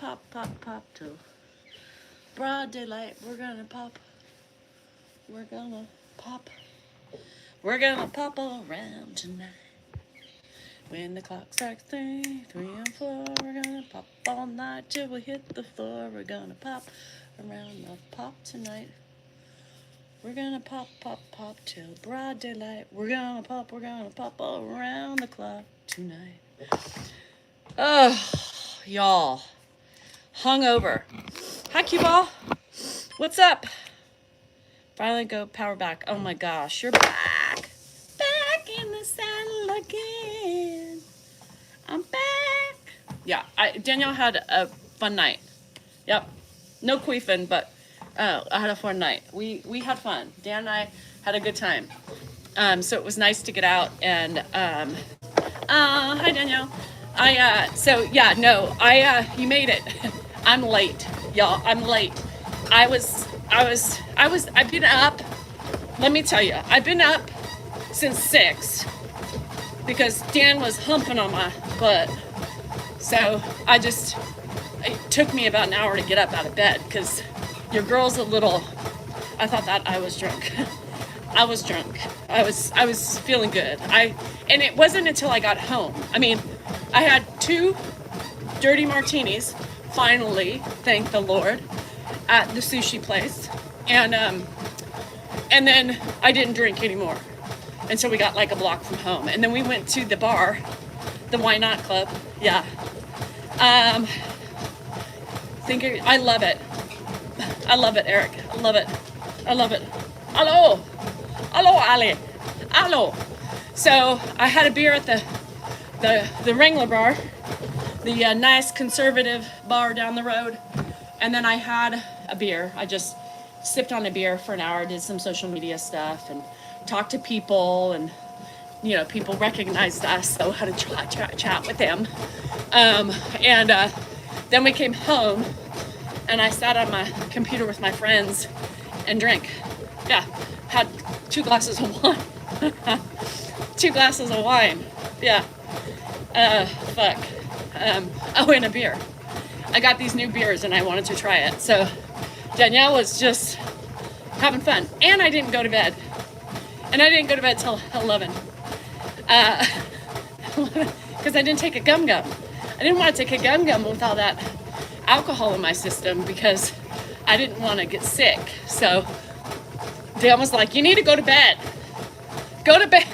pop, pop, pop till broad daylight. We're gonna pop. We're gonna pop. We're gonna pop around tonight. When the clock strikes 3, 3 and 4, we're gonna pop all night till we hit the floor. We're gonna pop around the pop tonight. We're gonna pop, pop, pop till broad daylight. We're gonna pop around the clock tonight. Oh, y'all. Hungover. Hi, cue ball. What's up? Finally go power back. Oh my gosh, you're back. Back in the saddle again. I'm back. Yeah, Danielle had a fun night. Yep. No queefing, but I had a fun night. We had fun. Dan and I had a good time. So it was nice to get out and hi Danielle. You made it. I'm late, y'all. I'm late. I've been up. Let me tell you, I've been up since 6 because Dan was humping on my butt. So it took me about an hour to get up out of bed because your girl's a little, I thought that I was drunk. I was drunk. I was feeling good. And it wasn't until I got home. I mean, I had 2 dirty martinis, finally, thank the Lord, at the sushi place. And then I didn't drink anymore until we got like a block from home. And then we went to the bar, the Why Not Club. Yeah. I love it. I love it, Eric. I love it. I love it. Hello. Hello, Ali. Hello. So I had a beer at the Wrangler bar, the nice conservative bar down the road. And then I had a beer. I just sipped on a beer for an hour, did some social media stuff and talked to people, and people recognized us, so how to chat with them. Then we came home and I sat on my computer with my friends and drank. Yeah, had 2 glasses of wine. 2 glasses of wine. Yeah. Fuck. And a beer. I got these new beers and I wanted to try it. So Danielle was just having fun. And I didn't go to bed. And I didn't go to bed till 11. Because I didn't take a gum-gum. I didn't want to take a gum-gum with all that alcohol in my system because I didn't want to get sick. So Dan was like, you need to go to bed. Go to bed.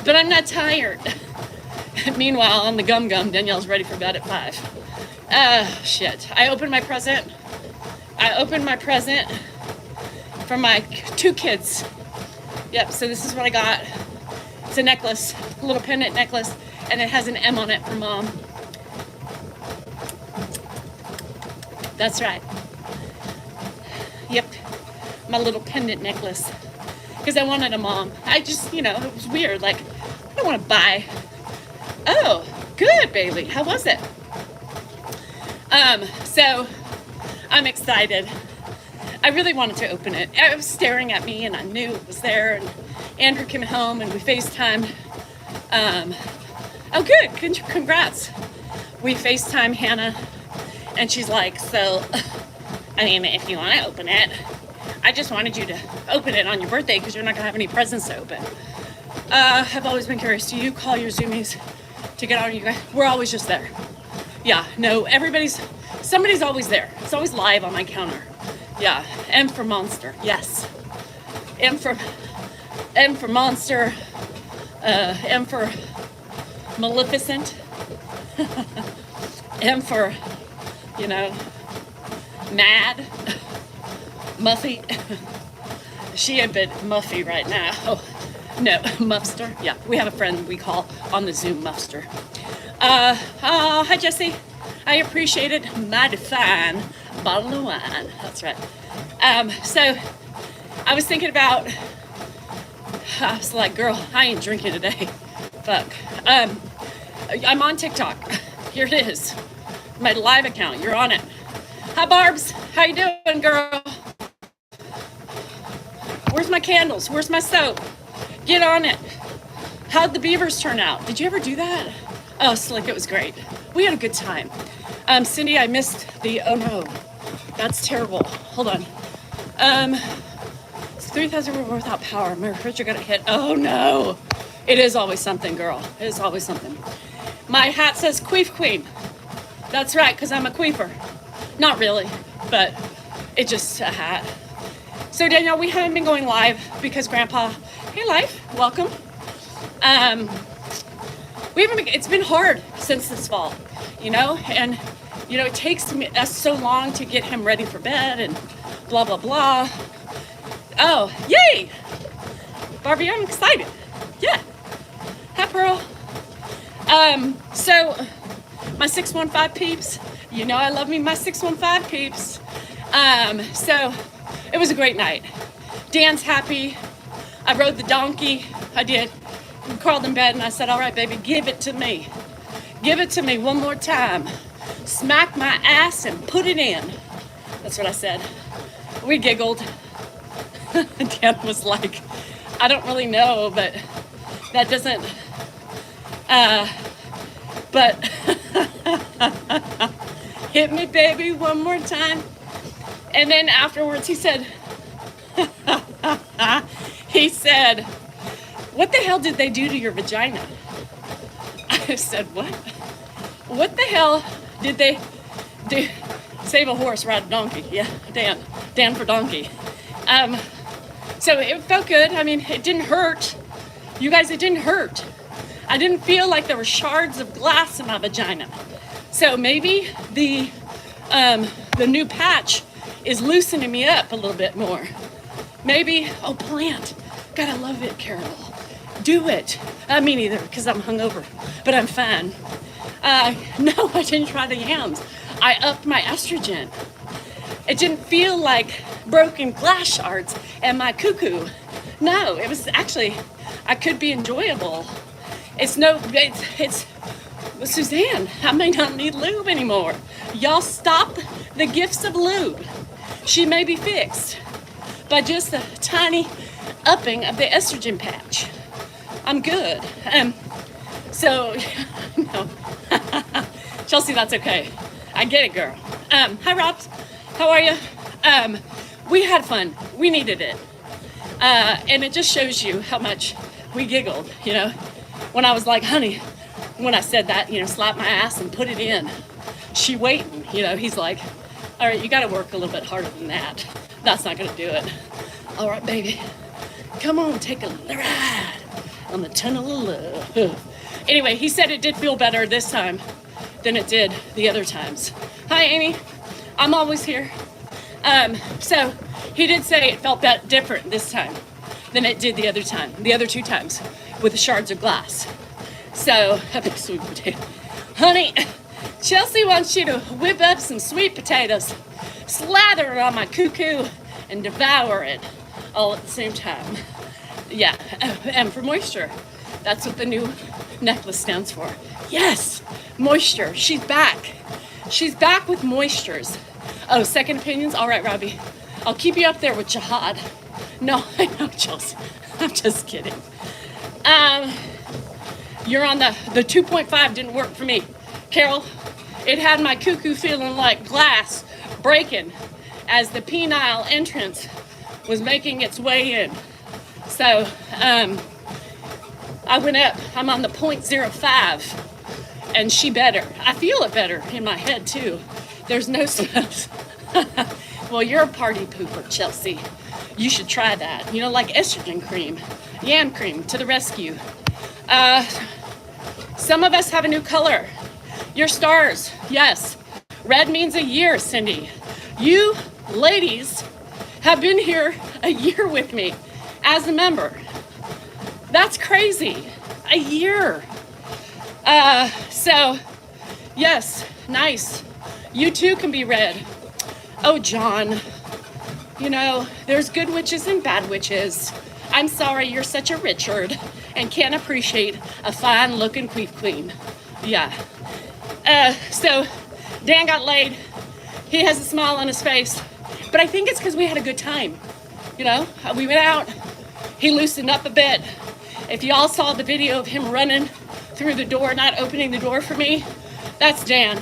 But I'm not tired. Meanwhile, on the gum-gum, Danielle's ready for bed at 5. Shit. I opened my present for my 2 kids. Yep, so this is what I got. It's a necklace, a little pendant necklace, and it has an M on it for mom. That's right. Yep, my little pendant necklace. Because I wanted a mom. I just, it was weird. Like, I don't want to buy. Oh, good, Bailey. How was it? So I'm excited. I really wanted to open it. It was staring at me and I knew it was there, and Andrew came home and we FaceTimed. Oh good, congrats. We FaceTime Hannah and she's like, so, I mean, if you want to open it, I just wanted you to open it on your birthday because you're not gonna have any presents to open. I've always been curious, do you call your Zoomies to get on you guys? We're always just there. Yeah, no, somebody's always there. It's always live on my counter. Yeah, M for Monster, yes. M for Monster, M for Maleficent, M for, Mad, Muffy. She a bit muffy right now. No, Muffster. Yeah, we have a friend we call on the Zoom Muffster. Hi Jesse. I appreciate it. Mighty fine bottle of wine. That's right. So I was thinking about, I was like, girl, I ain't drinking today. Fuck. I'm on TikTok. Here it is. My live account. You're on it. Hi Barbs. How you doing, girl? Where's my candles? Where's my soap? Get on it. How'd the beavers turn out? Did you ever do that? Oh, Slick, it was great. We had a good time. Cindy, I missed the, oh no, that's terrible. Hold on. It's 3,000 without power. My refrigerator got hit. Oh no. It is always something, girl. It is always something. My hat says Queef Queen. That's right, because I'm a queefer. Not really, but it's just a hat. So Danielle, we haven't been going live because Grandpa, hey Life, welcome. We haven't been, it's been hard since this fall, you know, and you know, it takes us so long to get him ready for bed and blah, blah, blah. Oh, yay! Barbie, I'm excited. Yeah. Hi, Pearl. So my 615 peeps, you know I love me my 615 peeps. So it was a great night. Dan's happy. I rode the donkey. I did. We crawled in bed and I said, all right, baby, give it to me. Give it to me one more time. Smack my ass and put it in. That's what I said. We giggled. Dan was like, I don't really know, but that doesn't, but hit me, baby, one more time. And then afterwards he said, what the hell did they do to your vagina? I said, what? What the hell did they do? Save a horse, ride a donkey. Yeah, Dan for donkey. So it felt good. I mean, it didn't hurt. You guys, it didn't hurt. I didn't feel like there were shards of glass in my vagina. So maybe the new patch is loosening me up a little bit more. Maybe, oh, plant. God, I love it, Carol. Do it. Me neither, because I'm hungover, but I'm fine. No, I didn't try the yams. I upped my estrogen. It didn't feel like broken glass shards and my cuckoo. No, it was actually, I could be enjoyable. It's Suzanne, I may not need lube anymore. Y'all stop the gifts of lube. She may be fixed by just a tiny upping of the estrogen patch. I'm good. So, no. Chelsea, that's okay. I get it, girl. Hi, Robs. How are you? We had fun. We needed it. And it just shows you how much we giggled, you know, when I was like, honey, when I said that, you know, slap my ass and put it in. She waiting, you know, he's like, all right, you got to work a little bit harder than that. That's not going to do it. All right, baby, come on, take a ride on the tunnel of love. Anyway, he said it did feel better this time than it did the other times. Hi, Amy. I'm always here. So he did say it felt that different this time than it did the other two times with the shards of glass. So, sweet potato. Honey, Chelsea wants you to whip up some sweet potatoes, slather it on my cuckoo, and devour it all at the same time. Yeah, and for moisture. That's what the new necklace stands for. Yes, moisture. She's back. She's back with moistures. Oh, second opinions? All right, Robbie. I'll keep you up there with jihad. No, I know, Chelsea. I'm just kidding. You're on the 2.5 didn't work for me. Carol, it had my cuckoo feeling like glass breaking as the penile entrance was making its way in. So, I went up. I'm on the 0.05, and she better. I feel it better in my head, too. There's no smells. Well, you're a party pooper, Chelsea. You should try that. You know, like estrogen cream, yam cream to the rescue. Some of us have a new color. Your stars, yes. Red means a year, Cindy. You ladies have been here a year with me as a member. That's crazy. A year. So, yes, nice. You too can be red. Oh, John, you know, there's good witches and bad witches. I'm sorry you're such a Richard and can't appreciate a fine-looking queen. Yeah. So, Dan got laid. He has a smile on his face. But I think it's because we had a good time. You know, we went out. He loosened up a bit. If y'all saw the video of him running through the door, not opening the door for me. That's Dan.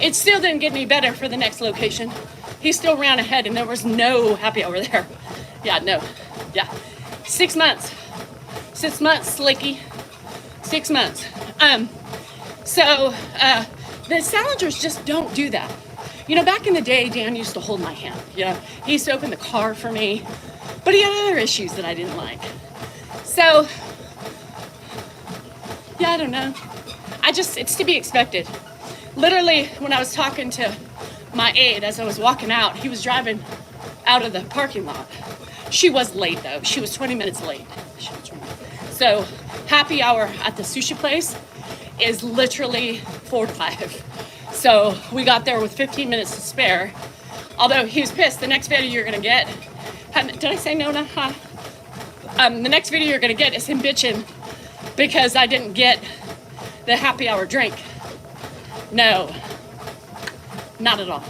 It still didn't get any better for the next location. He still ran ahead and there was no happy hour there. Yeah, no. Yeah. 6 months. 6 months, Slicky. 6 months. So the Salingers just don't do that. You know, back in the day, Dan used to hold my hand. You know, he used to open the car for me, but he had other issues that I didn't like. So, yeah, I don't know. It's to be expected. Literally, when I was talking to my aide as I was walking out, he was driving out of the parking lot. She was late though. She was 20 minutes late. So, happy hour at the sushi place is literally 4 to 5. So we got there with 15 minutes to spare. Although he was pissed. The next video you're gonna get, did I say Nona? Huh? The next video you're gonna get is him bitching because I didn't get the happy hour drink. No, not at all.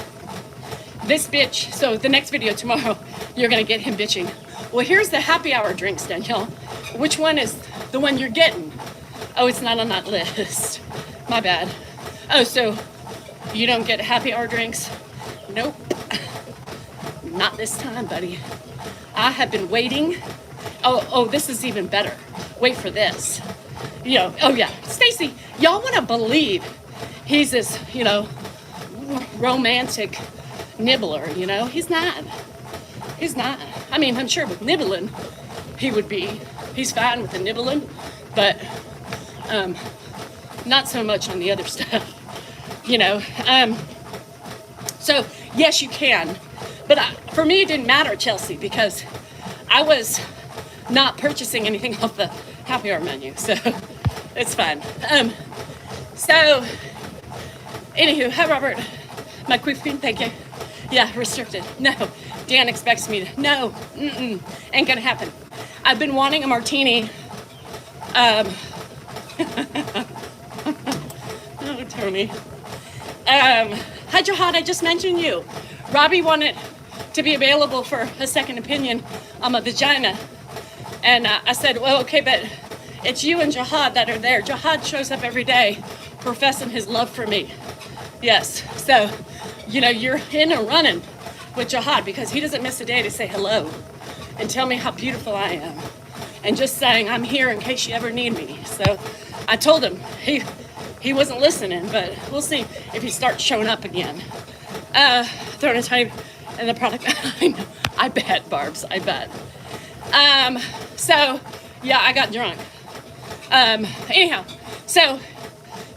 This bitch, so the next video tomorrow, you're gonna get him bitching. Well, here's the happy hour drinks, Danielle. Which one is the one you're getting? Oh, it's not on that list. My bad. Oh, so you don't get happy hour drinks? Nope. Not this time, buddy. I have been waiting. Oh, this is even better. Wait for this. You know, oh yeah, Stacy, y'all want to believe he's this, you know, romantic nibbler, you know? He's not. He's not. I mean, I'm sure with nibbling, he would be. He's fine with the nibbling, but not so much on the other stuff, you know? So, yes, you can. But for me, it didn't matter, Chelsea, because I was not purchasing anything off the happy hour menu, so it's fine. So, anywho, hi, Robert. My quick queen, thank you. Yeah, restricted. No, Dan expects me to. No, ain't gonna happen. I've been wanting a martini. Oh, Tony. Hi, Jihad, I just mentioned you. Robbie wanted to be available for a second opinion on my vagina. And I said, well, okay, but it's you and Jihad that are there. Jihad shows up every day professing his love for me. Yes, so, you know, you're in a running with Jihad because he doesn't miss a day to say hello and tell me how beautiful I am. And just saying, I'm here in case you ever need me. So I told him he wasn't listening, but we'll see if he starts showing up again. Throwing a tiny in the product. I know. I bet, Barbs. I bet. So yeah, I got drunk. Anyhow, so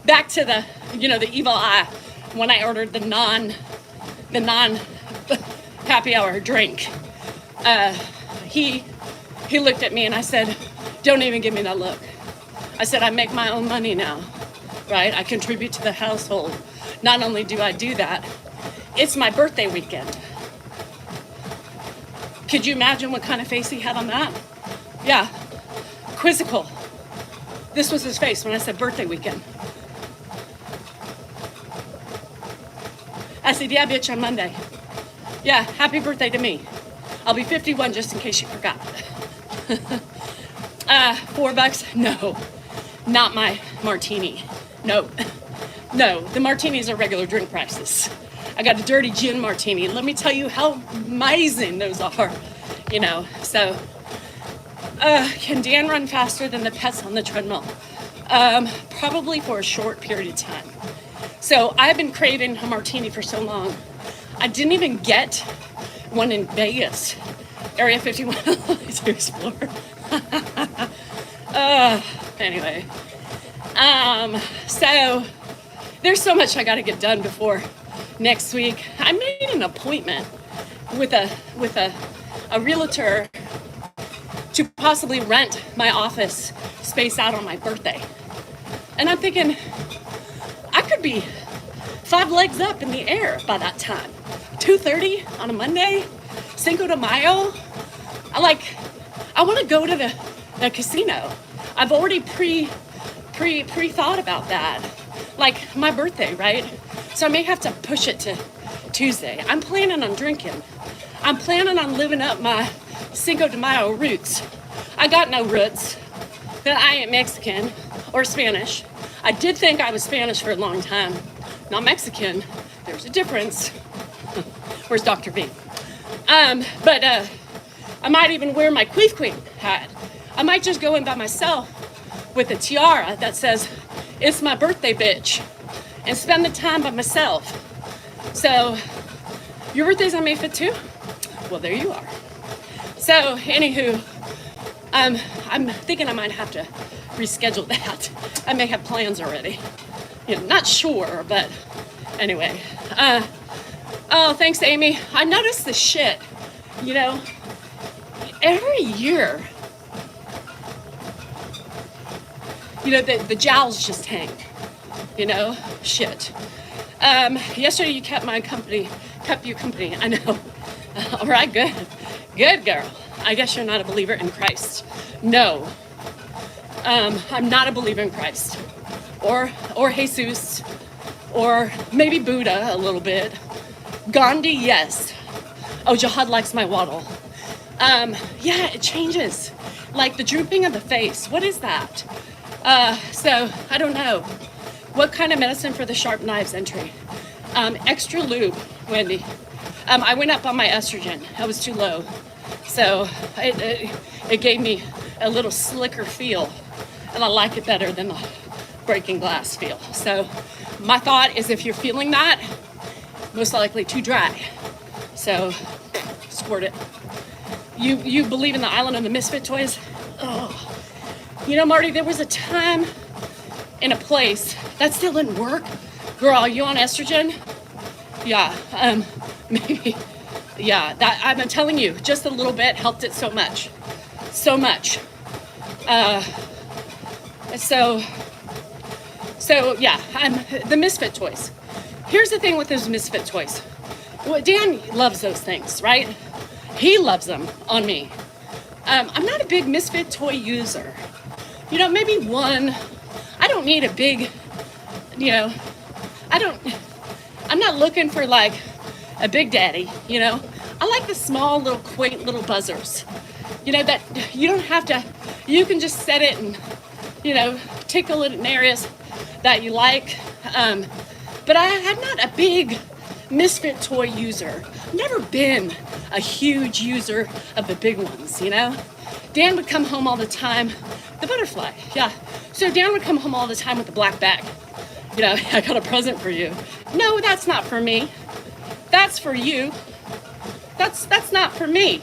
back to the, you know, the evil eye when I ordered the non happy hour drink. He looked at me and I said, don't even give me that look. I said, I make my own money now, right? I contribute to the household. Not only do I do that, it's my birthday weekend. Could you imagine what kind of face he had on that? Yeah, quizzical. This was his face when I said birthday weekend. I said, yeah, bitch, on Monday. Yeah, happy birthday to me. I'll be 51 just in case you forgot. $4? No, not my martini. No, the martinis are regular drink prices. I got a dirty gin martini. Let me tell you how amazing those are, you know. So, can Dan run faster than the pets on the treadmill? Probably for a short period of time. So I've been craving a martini for so long. I didn't even get one in Vegas, Area 51 to explore. Anyway, so there's so much I got to get done before next week. I made an appointment with a realtor to possibly rent my office space out on my birthday. And I'm thinking, I could be 5 legs up in the air by that time. 2:30 on a Monday, Cinco de Mayo. I want to go to the casino. I've already pre-thought about that. Like my birthday, right? So I may have to push it to Tuesday. I'm planning on drinking. I'm planning on living up my Cinco de Mayo roots. I got no roots. that I ain't Mexican or Spanish. I did think I was Spanish for a long time. Not Mexican. There's a difference. Where's Dr. V? But I might even wear my Queef Queen hat. I might just go in by myself with a tiara that says, "It's my birthday, bitch," and spend the time by myself. So, your birthday's on May 5th too? Well, there you are. So, anywho, I'm thinking I might have to reschedule that. I may have plans already. You know, not sure, but anyway. Oh, thanks, Amy. I noticed this shit, you know, every year, you know, the jowls just hang, you know, shit. Yesterday you kept you company, I know. All right, good. Good girl. I guess you're not a believer in Christ. No. I'm not a believer in Christ. Or Jesus. Or maybe Buddha a little bit. Gandhi, yes. Oh, Jihad likes my waddle. Yeah, it changes. Like the drooping of the face. What is that? So, I don't know. What kind of medicine for the sharp knives entry? Extra lube, Wendy. I went up on my estrogen. I was too low. So it gave me a little slicker feel. And I like it better than the breaking glass feel. So my thought is if you're feeling that, most likely too dry. So squirt it. You believe in the island of the misfit toys? Oh. You know, Marty, there was a time in a place that still didn't work. Girl, you on estrogen? Yeah, maybe. Yeah, that I'm telling you, just a little bit helped it so much. So much. So yeah, the misfit toys. Here's the thing with those misfit toys. Well, Dan loves those things, right? He loves them on me. I'm not a big misfit toy user. You know, maybe one. I don't need a big, you know, I'm not looking for like a big daddy, you know. I like the small little quaint little buzzers, you know, that you don't have to, you can just set it and, you know, tickle it in areas that you like. But I'm not a big misfit toy user. I've never been a huge user of the big ones, you know. Dan would come home all the time, the butterfly, yeah. So Dan would come home all the time with the black bag. You know, I got a present for you. No, that's not for me. That's for you. That's not for me.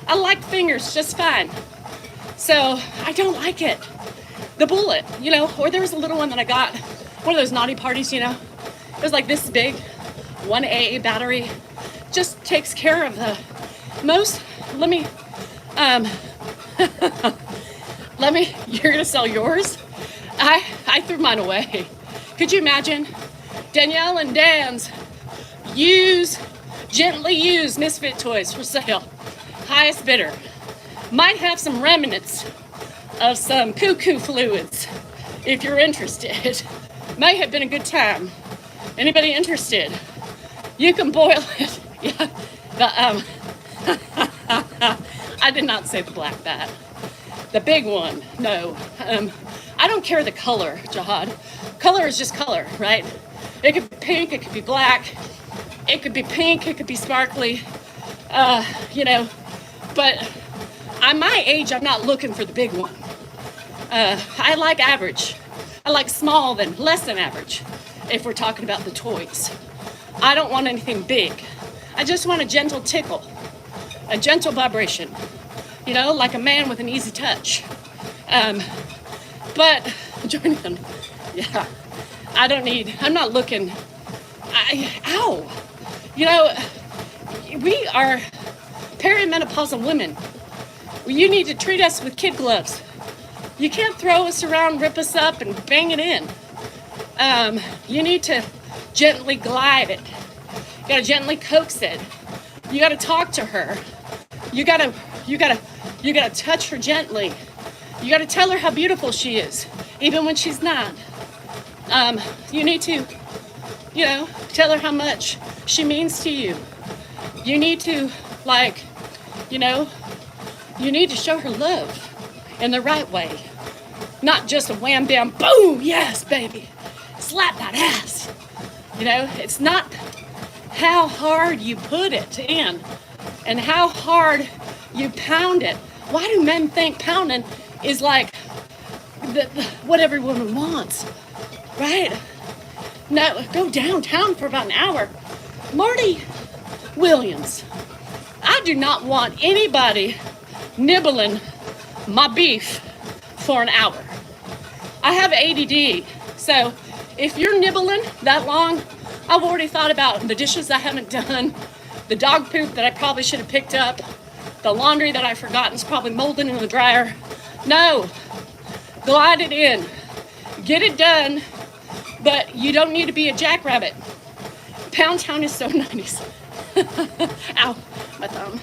I like fingers just fine. So I don't like it. The bullet, you know, or there was a little one that I got, one of those naughty parties, you know. It was like this big, 1 AA battery. Just takes care of the most, you're gonna sell yours? I threw mine away. Could you imagine? Danielle and Dan's gently used misfit toys for sale. Highest bidder. Might have some remnants of some cuckoo fluids if you're interested. May have been a good time. Anybody interested? You can boil it. Yeah. I did not say the black bat. The big one, no. I don't care the color, Jihad. Color is just color, right? It could be pink, it could be black, it could be pink, it could be sparkly, you know. But at my age, I'm not looking for the big one. I like average. I like small than less than average, if we're talking about the toys. I don't want anything big. I just want a gentle tickle, a gentle vibration, you know, like a man with an easy touch. But, Jonathan, yeah, I'm not looking, ow. You know, we are perimenopausal women. You need to treat us with kid gloves. You can't throw us around, rip us up, and bang it in. You need to gently glide it. You gotta gently coax it. You gotta talk to her. You gotta touch her gently. You gotta tell her how beautiful she is, even when she's not. You need to, you know, tell her how much she means to you. You need to, like, you know, you need to show her love in the right way, Not just a wham bam boom, yes baby, slap that ass. You know, it's not how hard you put it in and how hard you pound it. Why do men think pounding is like what every woman wants, right? No, go downtown for about an hour. Marty Williams, I do not want anybody nibbling my beef for an hour. I have ADD, so if you're nibbling that long, I've already thought about the dishes I haven't done, the dog poop that I probably should have picked up, the laundry that I've forgotten is probably molding in the dryer. No, glide it in, get it done, but you don't need to be a jackrabbit. Pound Town is so nice. Ow, my thumb.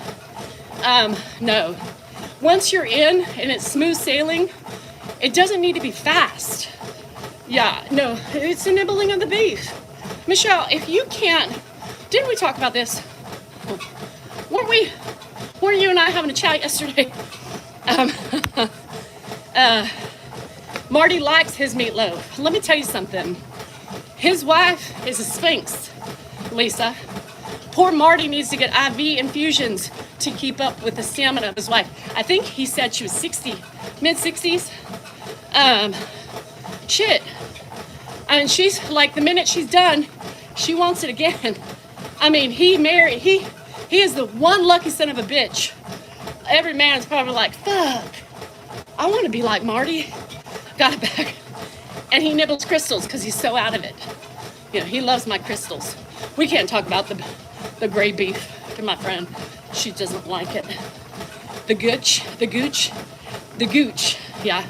No. Once you're in and it's smooth sailing, it doesn't need to be fast. Yeah, no, it's a nibbling of the beef. Michelle, if you can't, didn't we talk about this? Weren't you and I having a chat yesterday? Marty likes his meatloaf. Let me tell you something. His wife is a sphinx, Lisa. Poor Marty needs to get IV infusions to keep up with the stamina of his wife. I think he said she was 60, mid-60s. Shit. And she's like, the minute she's done, she wants it again. I mean, he is the one lucky son of a bitch. Every man's probably like, fuck, I want to be like Marty. Got it back. And he nibbles crystals because he's so out of it. You know, he loves my crystals. We can't talk about the gray beef to my friend. She doesn't like it. The gooch, yeah.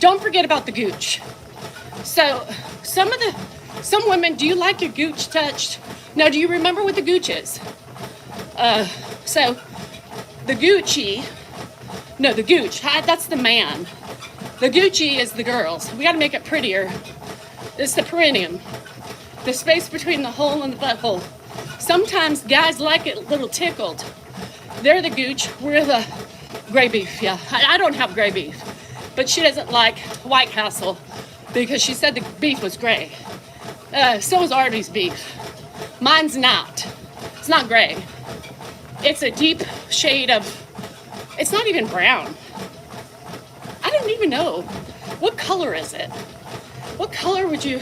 Don't forget about the gooch. So some women, do you like your gooch touched? Now, do you remember what the gooch is? So the Gucci, no, the gooch, that's the man. The Gucci is the girls. We gotta make it prettier. It's the perineum, the space between the hole and the butthole. Sometimes guys like it a little tickled. They're the gooch, we're the gray beef, yeah. I don't have gray beef, but she doesn't like White Castle because she said the beef was gray. So is Arby's beef. Mine's not. It's not gray. It's a deep shade of, it's not even brown. I don't even know. What color is it? What color would you,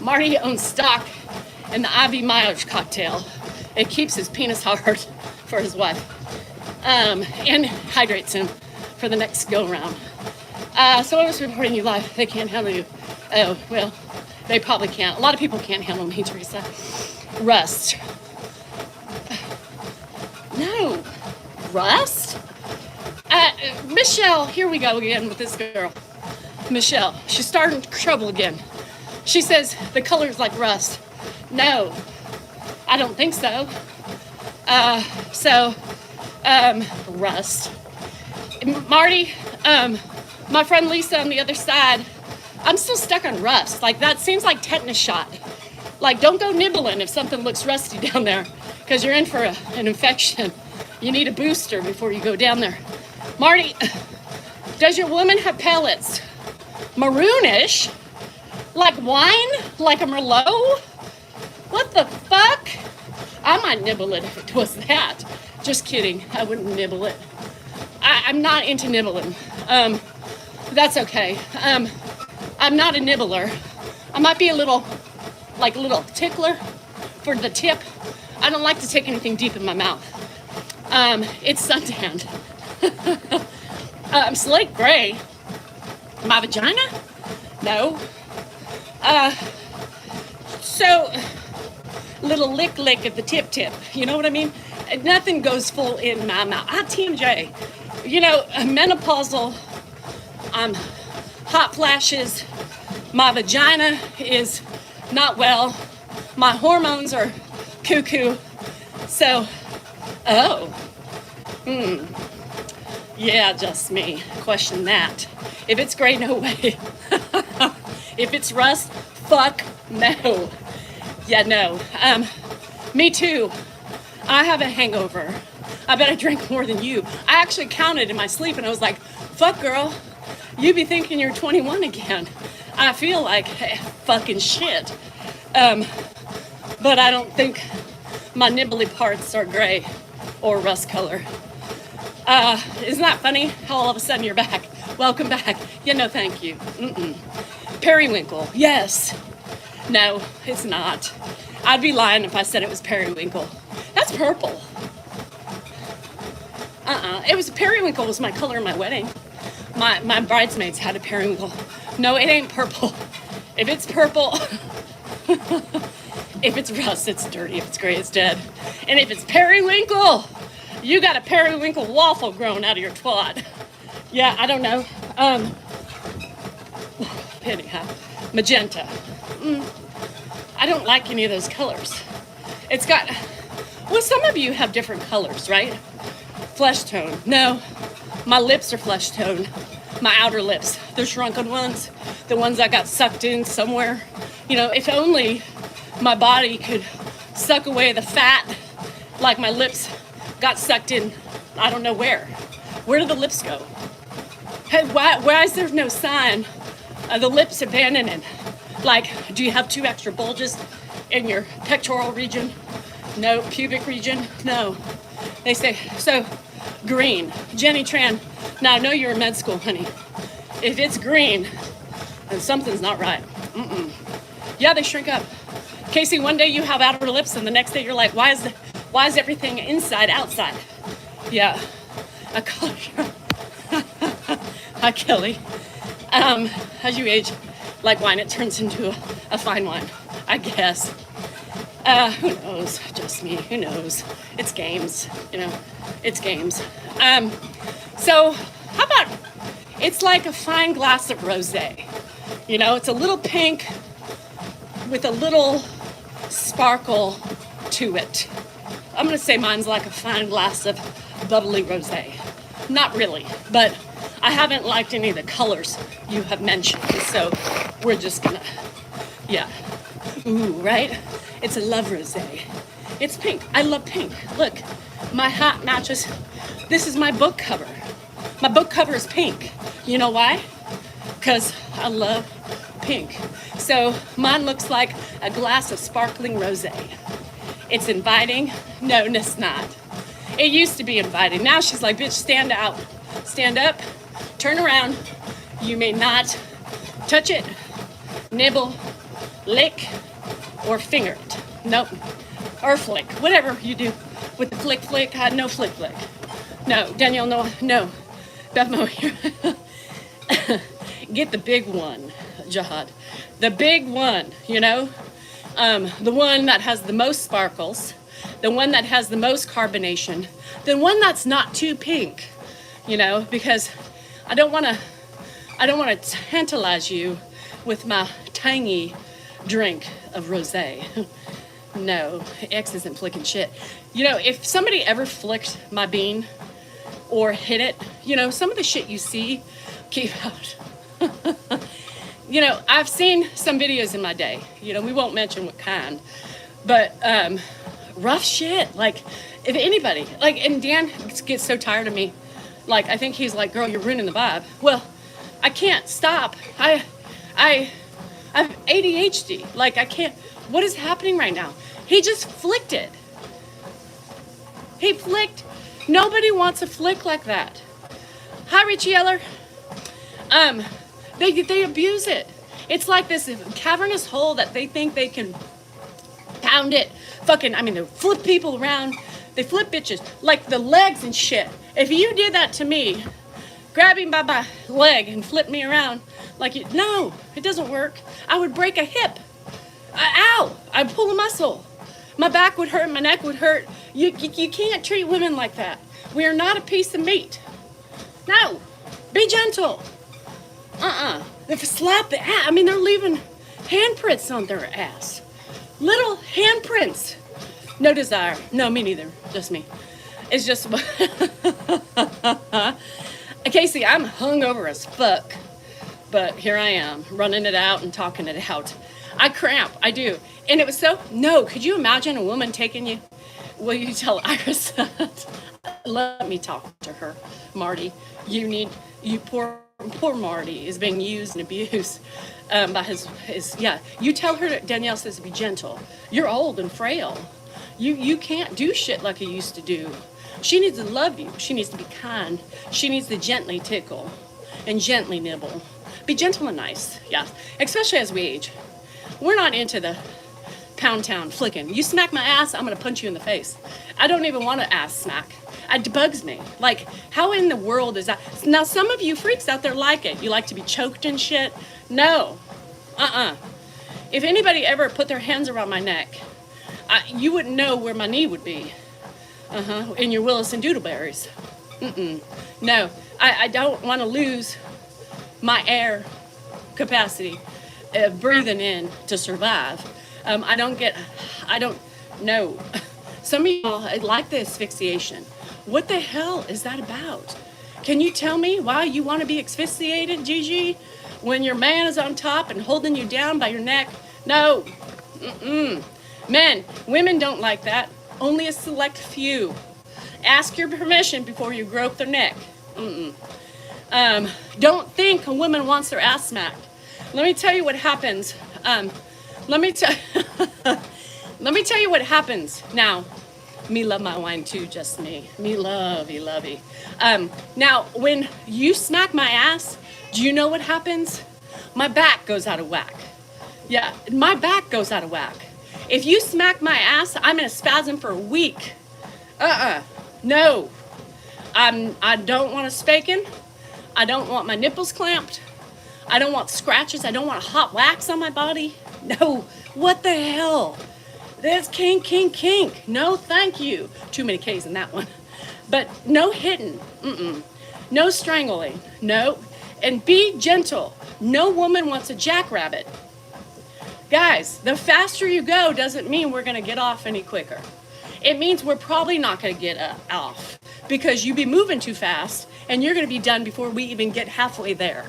Marty owns stock in the Ivy Mileage cocktail. It keeps his penis hard for his wife. And hydrates him for the next go round. So I was reporting you live. They can't handle you. Oh, well, they probably can't. A lot of people can't handle me, Teresa. Rust. No. Rust? Michelle, here we go again with this girl. Michelle, she's starting trouble again. She says the color's like rust. No, I don't think so. Rust. Marty, my friend Lisa on the other side, I'm still stuck on rust. Like, that seems like tetanus shot. Like, don't go nibbling if something looks rusty down there, because you're in for an infection. You need a booster before you go down there. Marty, does your woman have pellets? Maroonish? Like wine? Like a Merlot? What the fuck? I might nibble it if it was that. Just kidding. I wouldn't nibble it. I'm not into nibbling. That's okay. I'm not a nibbler. I might be a little tickler for the tip. I don't like to take anything deep in my mouth. It's suntanned. Slate gray. My vagina? No. So, little lick at the tip. You know what I mean? Nothing goes full in my mouth. TMJ. You know, menopausal, hot flashes. My vagina is not well. My hormones are cuckoo. So, yeah, just me. Question that. If it's gray, no way. If it's rust, fuck no. Yeah, no. Me too. I have a hangover. I bet I drank more than you. I actually counted in my sleep and I was like, fuck girl, you be thinking you're 21 again. I feel like fucking shit. But I don't think my nibbly parts are gray or rust color. Isn't that funny how all of a sudden you're back? Welcome back. Yeah, no thank you. Periwinkle, yes. No, it's not. I'd be lying if I said it was periwinkle. That's purple. It was periwinkle was my color in my wedding. My bridesmaids had a periwinkle. No, it ain't purple. If it's purple, if it's rust, it's dirty. If it's gray, it's dead. And if it's periwinkle, you got a periwinkle waffle growing out of your twat. Yeah, I don't know. Anyhow, magenta. I don't like any of those colors. It's got, well, some of you have different colors, right? Flesh tone. No, my lips are flesh tone. My outer lips, the shrunken ones, the ones that got sucked in somewhere. You know, if only my body could suck away the fat like my lips got sucked in, I don't know where. Where did the lips go? Hey, why is there no sign of the lips abandoning? Like, do you have 2 extra bulges in your pectoral region? No. Pubic region? No. They say, so green. Jenny Tran, now I know you're in med school, honey. If it's green, then something's not right. Yeah, they shrink up. Casey, one day you have outer lips and the next day you're like, why is everything inside outside? Yeah. I call you. Hi, Kelly. As you age like wine, it turns into a fine wine, I guess. Who knows? Just me. Who knows? It's games, you know. It's games. So how about it's like a fine glass of rosé. You know, it's a little pink with a little sparkle to it. I'm gonna say mine's like a fine glass of bubbly rosé. Not really, but I haven't liked any of the colors you have mentioned, so we're just gonna, yeah. Ooh, right? It's a love rosé. It's pink. I love pink. Look, my hat matches. This is my book cover. My book cover is pink. You know why? Because I love pink. So mine looks like a glass of sparkling rosé. It's inviting. No, it's not. It used to be inviting. Now she's like, bitch, stand out. Stand up, turn around. You may not touch it, nibble, lick, or finger it. Nope. Or flick. Whatever you do with the flick. No flick. No, Danielle, no. Beth Mo here. Get the big one, Jihad. The big one, you know? The one that has the most sparkles, the one that has the most carbonation, the one that's not too pink, you know, because I don't want to tantalize you with my tangy drink of rosé. No, X isn't flicking shit. You know, if somebody ever flicked my bean or hit it, you know, some of the shit you see, keep out. You know, I've seen some videos in my day, you know, we won't mention what kind, but rough shit. Like, if anybody, like, and Dan gets so tired of me. Like, I think he's like, girl, you're ruining the vibe. Well, I can't stop. I have ADHD. Like, I can't, what is happening right now? He just flicked it. He flicked. Nobody wants a flick like that. Hi, Richie Eller. They abuse it. It's like this cavernous hole that they think they can pound it. They flip people around. They flip bitches. Like the legs and shit. If you did that to me, grab him by my leg and flip me around, no, it doesn't work. I would break a hip. Ow! I'd pull a muscle. My back would hurt, my neck would hurt. You can't treat women like that. We are not a piece of meat. No, be gentle. If you slap the ass, they're leaving handprints on their ass. Little handprints. No desire. No, me neither. Just me. It's just, Casey, I'm hungover as fuck. But here I am, running it out and talking it out. I cramp, I do. And it was so, no, could you imagine a woman taking you? Well, you tell Iris that. Let me talk to her, Marty. You poor Marty is being used and abused by his, yeah. You tell her that Danielle says to be gentle. You're old and frail. You can't do shit like you used to do. She needs to love you. She needs to be kind. She needs to gently tickle and gently nibble. Be gentle and nice, yeah. Especially as we age. We're not into the pound town flicking. You smack my ass, I'm gonna punch you in the face. I don't even want to ass smack. It bugs me. Like, how in the world is that? Now, some of you freaks out there like it. You like to be choked and shit. No. If anybody ever put their hands around my neck, you wouldn't know where my knee would be. In your Willis and Doodleberries. No, I don't want to lose my air capacity breathing in to survive. I don't know. Some of y'all like the asphyxiation. What the hell is that about? Can you tell me why you want to be asphyxiated, Gigi, when your man is on top and holding you down by your neck? No. Men, women don't like that. Only a select few. Ask your permission before you grope their neck. Don't think a woman wants their ass smacked. Let me tell you what happens. Let me tell you what happens. Now, me love my wine too, just me. Me lovey. Now, when you smack my ass, do you know what happens? My back goes out of whack. Yeah, my back goes out of whack. If you smack my ass, I'm in a spasm for a week. No. I don't want a spanking. I don't want my nipples clamped. I don't want scratches. I don't want hot wax on my body. No. What the hell? That's kink. No, thank you. Too many K's in that one. But no hitting. No strangling. No. And be gentle. No woman wants a jackrabbit. Guys, the faster you go doesn't mean we're going to get off any quicker. It means we're probably not going to get off because you be moving too fast and you're going to be done before we even get halfway there.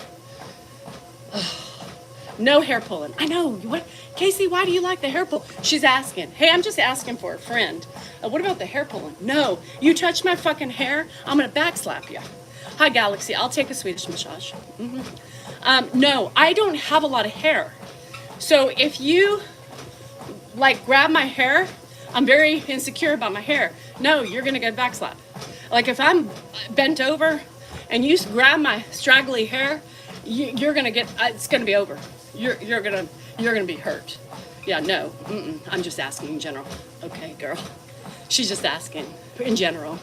No hair pulling. I know. What, Casey, why do you like the hair pull? She's asking. Hey, I'm just asking for a friend. What about the hair pulling? No. You touch my fucking hair, I'm going to backslap you. Hi, Galaxy. I'll take a Swedish massage. No, I don't have a lot of hair. So if you, like, grab my hair, I'm very insecure about my hair. No, you're going to get a backslap. Like, if I'm bent over and you grab my straggly hair, you're going to get, it's going to be over. You're going to be hurt. Yeah, no. I'm just asking in general. Okay, girl. She's just asking in general.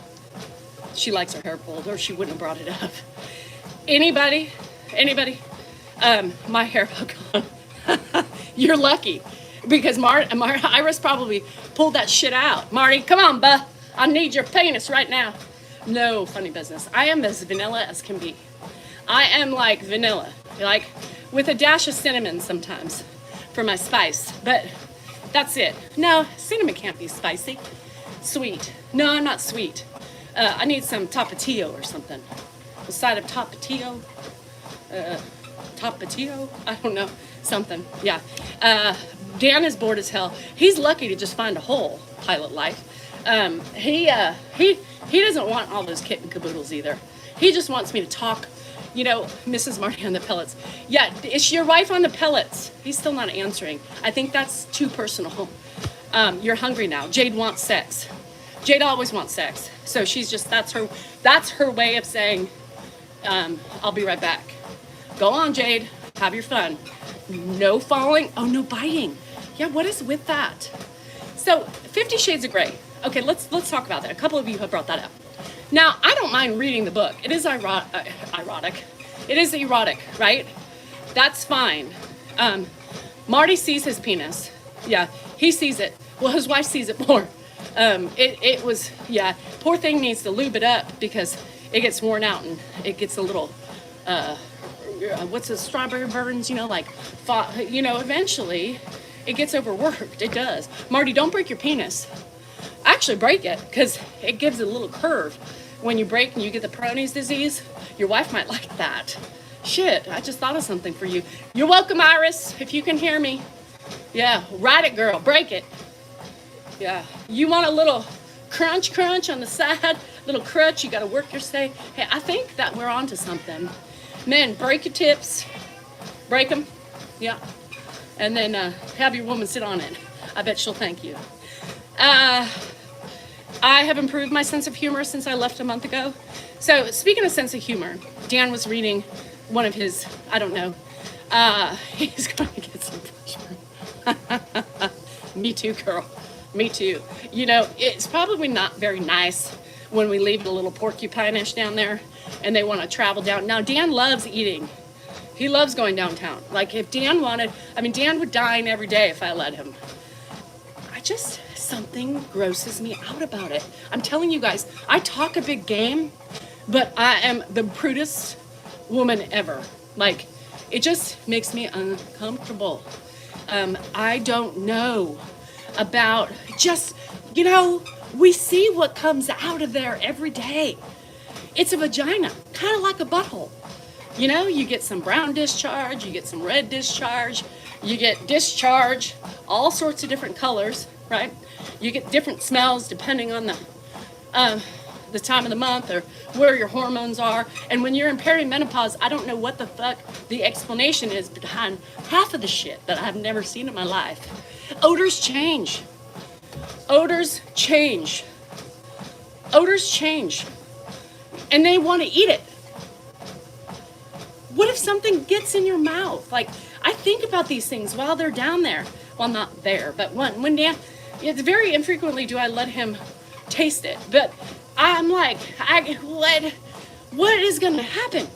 She likes her hair pulled or she wouldn't have brought it up. Anybody? My hair gone. You're lucky because Iris probably pulled that shit out. Marty, come on, buh. I need your penis right now. No funny business. I am as vanilla as can be. I am like vanilla, like with a dash of cinnamon sometimes for my spice, but that's it. No, cinnamon can't be spicy. Sweet. No, I'm not sweet. I need some tapatio or something. A side of tapatio. Tapatio? I don't know. Something. Yeah. Dan is bored as hell. He's lucky to just find a whole pilot life. He doesn't want all those kit and caboodles either. He just wants me to talk. You know, Mrs. Marty on the pellets. Yeah, is your wife on the pellets? He's still not answering. I think that's too personal. You're hungry now. Jade wants sex. Jade always wants sex. So she's just, that's her way of saying, I'll be right back. Go on, Jade. Have your fun. No falling. Oh, no biting. Yeah, what is with that? So, 50 Shades of Grey. Okay, let's talk about that. A couple of you have brought that up. Now, I don't mind reading the book. It is erotic. It is erotic, right? That's fine. Marty sees his penis. Yeah, he sees it. Well, his wife sees it more. It was, yeah, poor thing needs to lube it up because it gets worn out and it gets a little, what's the strawberry burns, like, eventually it gets overworked. It does. Marty, don't break your penis. Actually break it because it gives a little curve. When you break and you get the Peyronie's disease, your wife might like that. Shit, I just thought of something for you. You're welcome, Iris, if you can hear me. Yeah, ride it, girl, break it. Yeah, you want a little crunch on the side? little crutch. You got to work your stay. Hey, I think that we're onto something. Men, break your tips. Break them. Yeah. And then have your woman sit on it. I bet she'll thank you. I have improved my sense of humor since I left a month ago. So speaking of sense of humor, Dan was reading one of his, I don't know, he's going to get some pleasure. Me too, girl. Me too. You know, it's probably not very nice when we leave it a little porcupine-ish down there and they want to travel down. Now, Dan loves eating. He loves going downtown. Like, if Dan wanted, I mean, Dan would dine every day if I let him. Something grosses me out about it. I'm telling you guys, I talk a big game, but I am the prudest woman ever. Like, it just makes me uncomfortable. I don't know about just, you know, we see what comes out of there every day. It's a vagina, kind of like a butthole. You know, you get some brown discharge, you get some red discharge, you get discharge, all sorts of different colors, right? You get different smells depending on the time of the month or where your hormones are. And when you're in perimenopause, I don't know what the fuck the explanation is behind half of the shit that I've never seen in my life. Odors change. Odors change. Odors change. And they want to eat it. What if something gets in your mouth? Like, I think about these things while they're down there. Well, not there, but when Dan, it's very infrequently do I let him taste it. But I'm like, what is going to happen?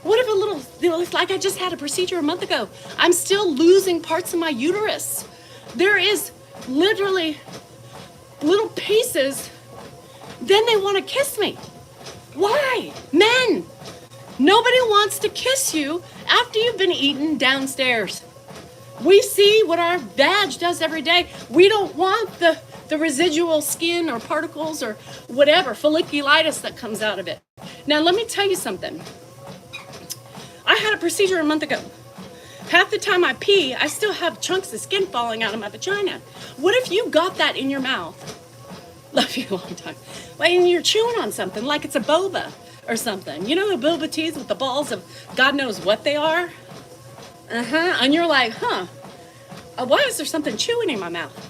What if a little, it's like I just had a procedure a month ago. I'm still losing parts of my uterus. There is literally little pieces. Then they want to kiss me. Why? Men. Nobody wants to kiss you after you've been eaten downstairs. We see what our vag does every day. We don't want the residual skin or particles or whatever, folliculitis that comes out of it. Now, let me tell you something. I had a procedure a month ago. Half the time I pee, I still have chunks of skin falling out of my vagina. What if you got that in your mouth? Love you a long time. And you're chewing on something like it's a boba or something. You know the boba teas with the balls of God knows what they are? And you're like, why is there something chewing in my mouth?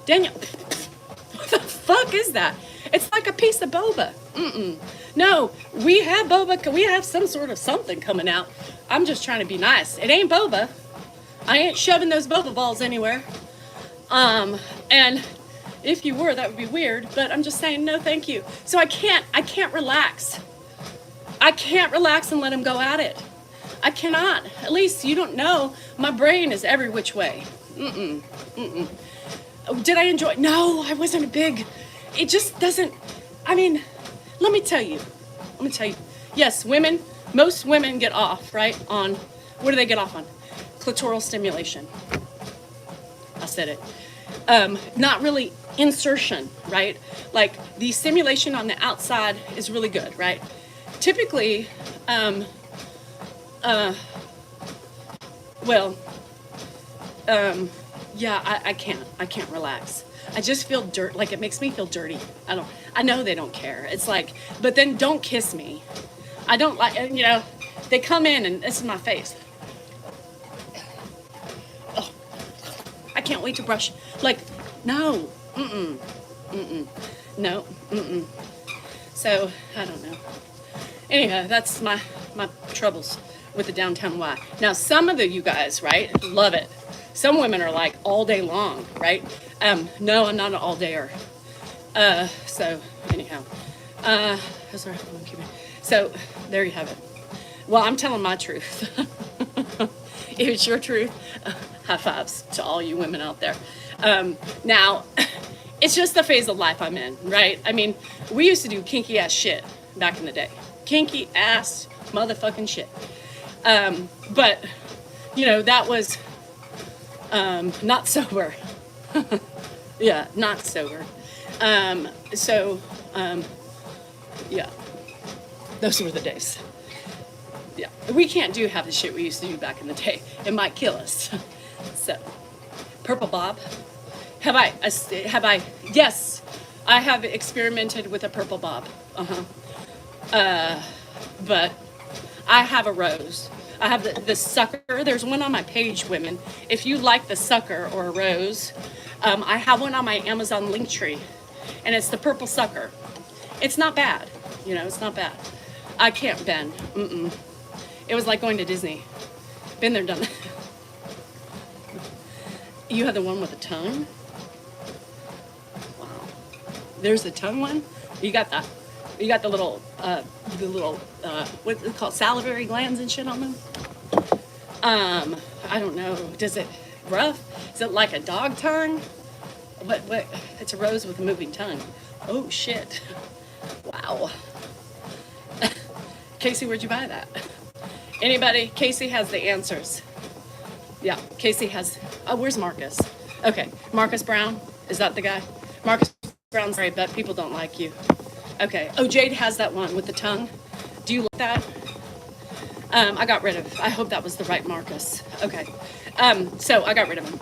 Daniel, what the fuck is that? It's like a piece of boba. No, we have boba, we have some sort of something coming out. I'm just trying to be nice. It ain't boba. I ain't shoving those boba balls anywhere. And if you were, that would be weird, but I'm just saying no thank you. So I can't relax. I can't relax and let him go at it. I cannot. At least you don't know. My brain is every which way. Did I enjoy? No, I wasn't a big. It just doesn't. I mean, let me tell you. Yes, women. Most women get off right on. What do they get off on? Clitoral stimulation. I said it. Not really insertion, right? Like the stimulation on the outside is really good, right? Typically, yeah, I can't relax. I just feel dirt, like it makes me feel dirty. I know they don't care. It's like, but then don't kiss me. I don't like, you know, they come in and this is my face. Oh, I can't wait to brush. Like, no, no, So, I don't know. Anyhow, that's my troubles with the downtown Y. Now, some of you guys, right, love it. Some women are like all day long, right? No, I'm not an all-dayer. So, anyhow. Sorry, so, there you have it. Well, I'm telling my truth. If it's your truth, high fives to all you women out there. Now, it's just the phase of life I'm in, right? I mean, we used to do kinky ass shit back in the day. Kinky ass motherfucking shit. But, you know, that was not sober. Yeah, not sober. Yeah, those were the days. Yeah, we can't do half the shit we used to do back in the day. It might kill us. So, Purple Bob. Have I? Yes, I have experimented with a purple bob. But I have a rose. I have the sucker. There's one on my page, women. If you like the sucker or a rose, I have one on my Amazon Linktree, and it's the purple sucker. It's not bad. You know, it's not bad. I can't bend. It was like going to Disney. Been there, done that. You have the one with the tongue? Wow. There's the tongue one? You got that. You got the little, what's it called, salivary glands and shit on them? I don't know. Does it rough? Is it like a dog tongue? What? It's a rose with a moving tongue. Oh shit! Wow. Casey, where'd you buy that? Anybody? Casey has the answers. Yeah, Casey has. Oh, where's Marcus? Okay, Marcus Brown. Is that the guy? Marcus Brown's great, but people don't like you. Okay. Oh, Jade has that one with the tongue. Do you like that? I got rid of. I hope that was the right Marcus. Okay. So I got rid of him.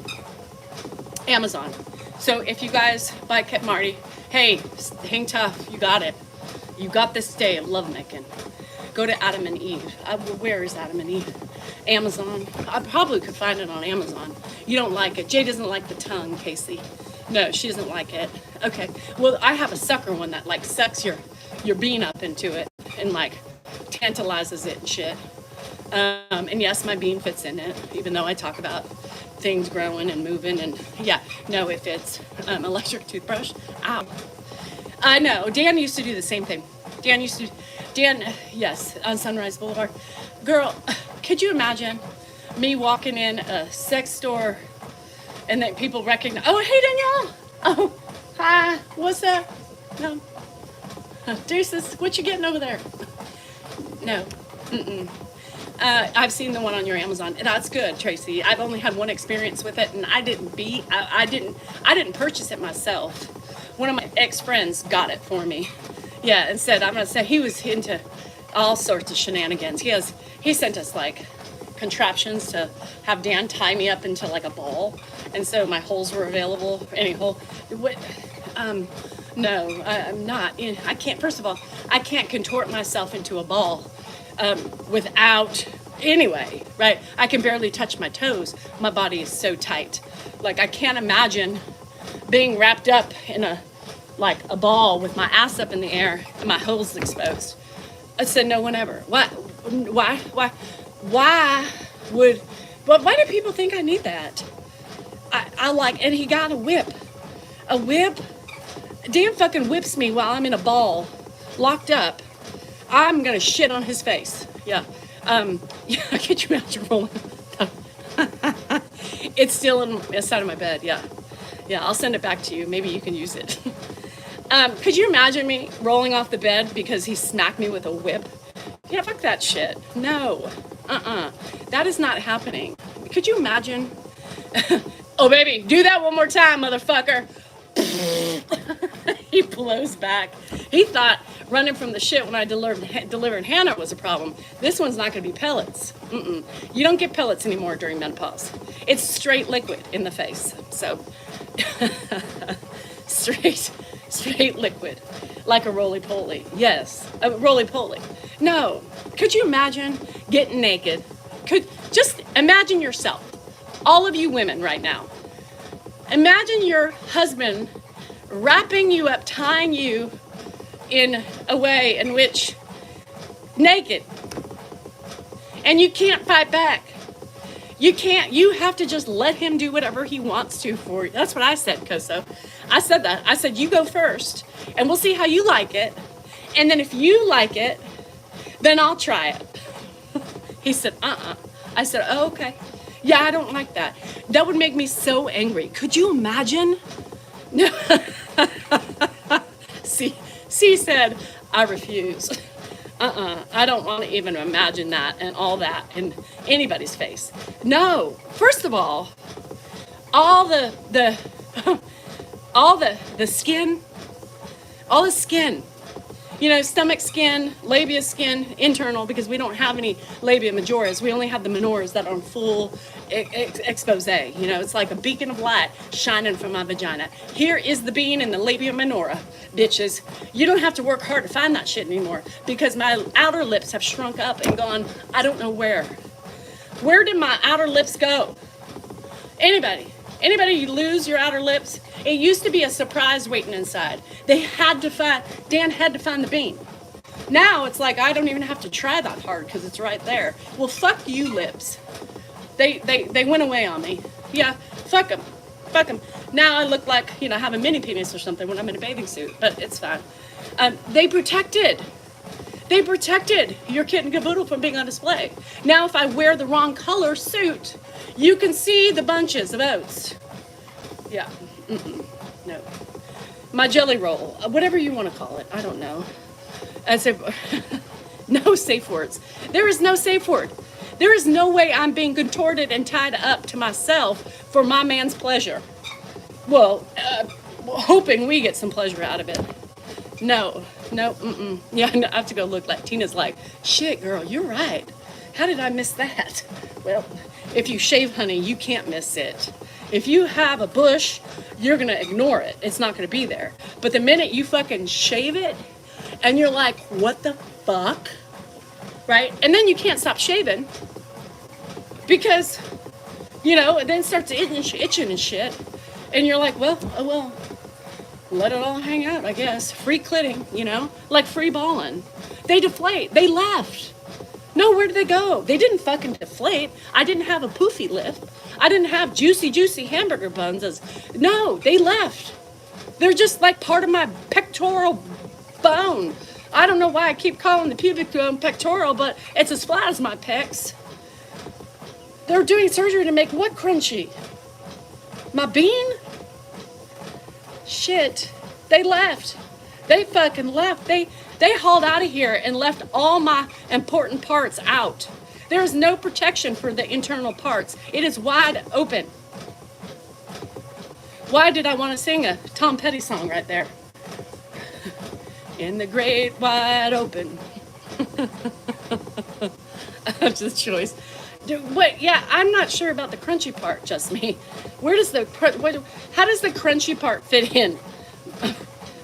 Amazon. So if you guys buy Kit Marty, hey, hang tough. You got it. You got this day of lovemaking. Go to Adam and Eve. Where is Adam and Eve? Amazon. I probably could find it on Amazon. You don't like it. Jay doesn't like the tongue, Casey. No, she doesn't like it. Okay. Well, I have a sucker one that like sucks your bean up into it and like tantalizes it and shit. And yes, my bean fits in it, even though I talk about things growing and moving and yeah, no, it fits. Electric toothbrush. Ow. I know. Dan used to do the same thing. Dan, yes, on Sunrise Boulevard. Girl, could you imagine me walking in a sex store and then people recognize, oh, hey, Danielle. Oh, hi, what's up? No. Deuces, what you getting over there? No. I've seen the one on your Amazon, and that's good, Tracy. I've only had one experience with it, and I didn't purchase it myself. One of my ex-friends got it for me. Yeah, and said, I'm gonna say he was into all sorts of shenanigans. He sent us like contraptions to have Dan tie me up into like a ball, and so my holes were available. Any hole. No, I'm not. I can't. First of all, I can't contort myself into a ball without. Anyway, right? I can barely touch my toes. My body is so tight. Like I can't imagine being wrapped up in a ball with my ass up in the air and my holes exposed. I said no one ever. Why do people think I need that? And he got a whip. A whip? Dan fucking whips me while I'm in a ball, locked up. I'm gonna shit on his face. Yeah. Yeah, could you imagine rolling? It's still inside of my bed, yeah. Yeah, I'll send it back to you. Maybe you can use it. Could you imagine me rolling off the bed because he smacked me with a whip? Yeah, fuck that shit. No. That is not happening. Could you imagine? Oh, baby, do that one more time, motherfucker. He blows back. He thought running from the shit when I delivered Hannah was a problem. This one's not going to be pellets. You don't get pellets anymore during menopause. It's straight liquid in the face. So, straight liquid. Like a roly-poly. Yes, a roly-poly. No. Could you imagine getting naked? Just imagine yourself. All of you women right now. Imagine your husband wrapping you up, tying you in a way in which naked. And you can't fight back. You have to just let him do whatever he wants to for you. That's what I said, Koso. I said that. I said, you go first and we'll see how you like it. And then if you like it, then I'll try it. He said, I said, oh, okay. Yeah, I don't like that. That would make me so angry. Could you imagine? C said, I refuse. I don't want to even imagine that and all that in anybody's face. No. First of all the skin, You know, stomach skin, labia skin, internal, because we don't have any labia majoras. We only have the minoras that are on full expose. You know, it's like a beacon of light shining from my vagina. Here is the bean and the labia minora, bitches. You don't have to work hard to find that shit anymore because my outer lips have shrunk up and gone, I don't know where. Where did my outer lips go? Anybody? Anybody, you lose your outer lips? It used to be a surprise waiting inside. Dan had to find the bean. Now it's like, I don't even have to try that hard because it's right there. Well, fuck you, lips. They went away on me. Yeah, fuck them. Fuck them. Now I look like, you know, I have a mini penis or something when I'm in a bathing suit, but it's fine. They protected your kit and caboodle from being on display. Now if I wear the wrong color suit, you can see the bunches of oats. Yeah, no. My jelly roll, whatever you want to call it, I don't know. As if, no safe words. There is no safe word. There is no way I'm being contorted and tied up to myself for my man's pleasure. Well, hoping we get some pleasure out of it. No, yeah, I have to go look like Tina's like, shit, girl, you're right. How did I miss that? Well, if you shave, honey, you can't miss it. If you have a bush, you're gonna ignore it. It's not gonna be there. But the minute you fucking shave it, and you're like, what the fuck? Right? And then you can't stop shaving because, you know, it then starts itching and shit. And you're like, well, oh well, let it all hang out, I guess. Free clitting, you know, like free balling. They deflate. They left. No, where did they go? They didn't fucking deflate. I didn't have a poofy lip. I didn't have juicy hamburger buns. No, they left. They're just like part of my pectoral bone. I don't know why I keep calling the pubic bone pectoral, but it's as flat as my pecs. They're doing surgery to make what crunchy? My bean? Shit. They left. They fucking left. They hauled out of here and left all my important parts out. There is no protection for the internal parts. It is wide open. Why did I want to sing a Tom Petty song right there? In the great wide open. That's the choice. What? Yeah, I'm not sure about the crunchy part, just me. How does the crunchy part fit in?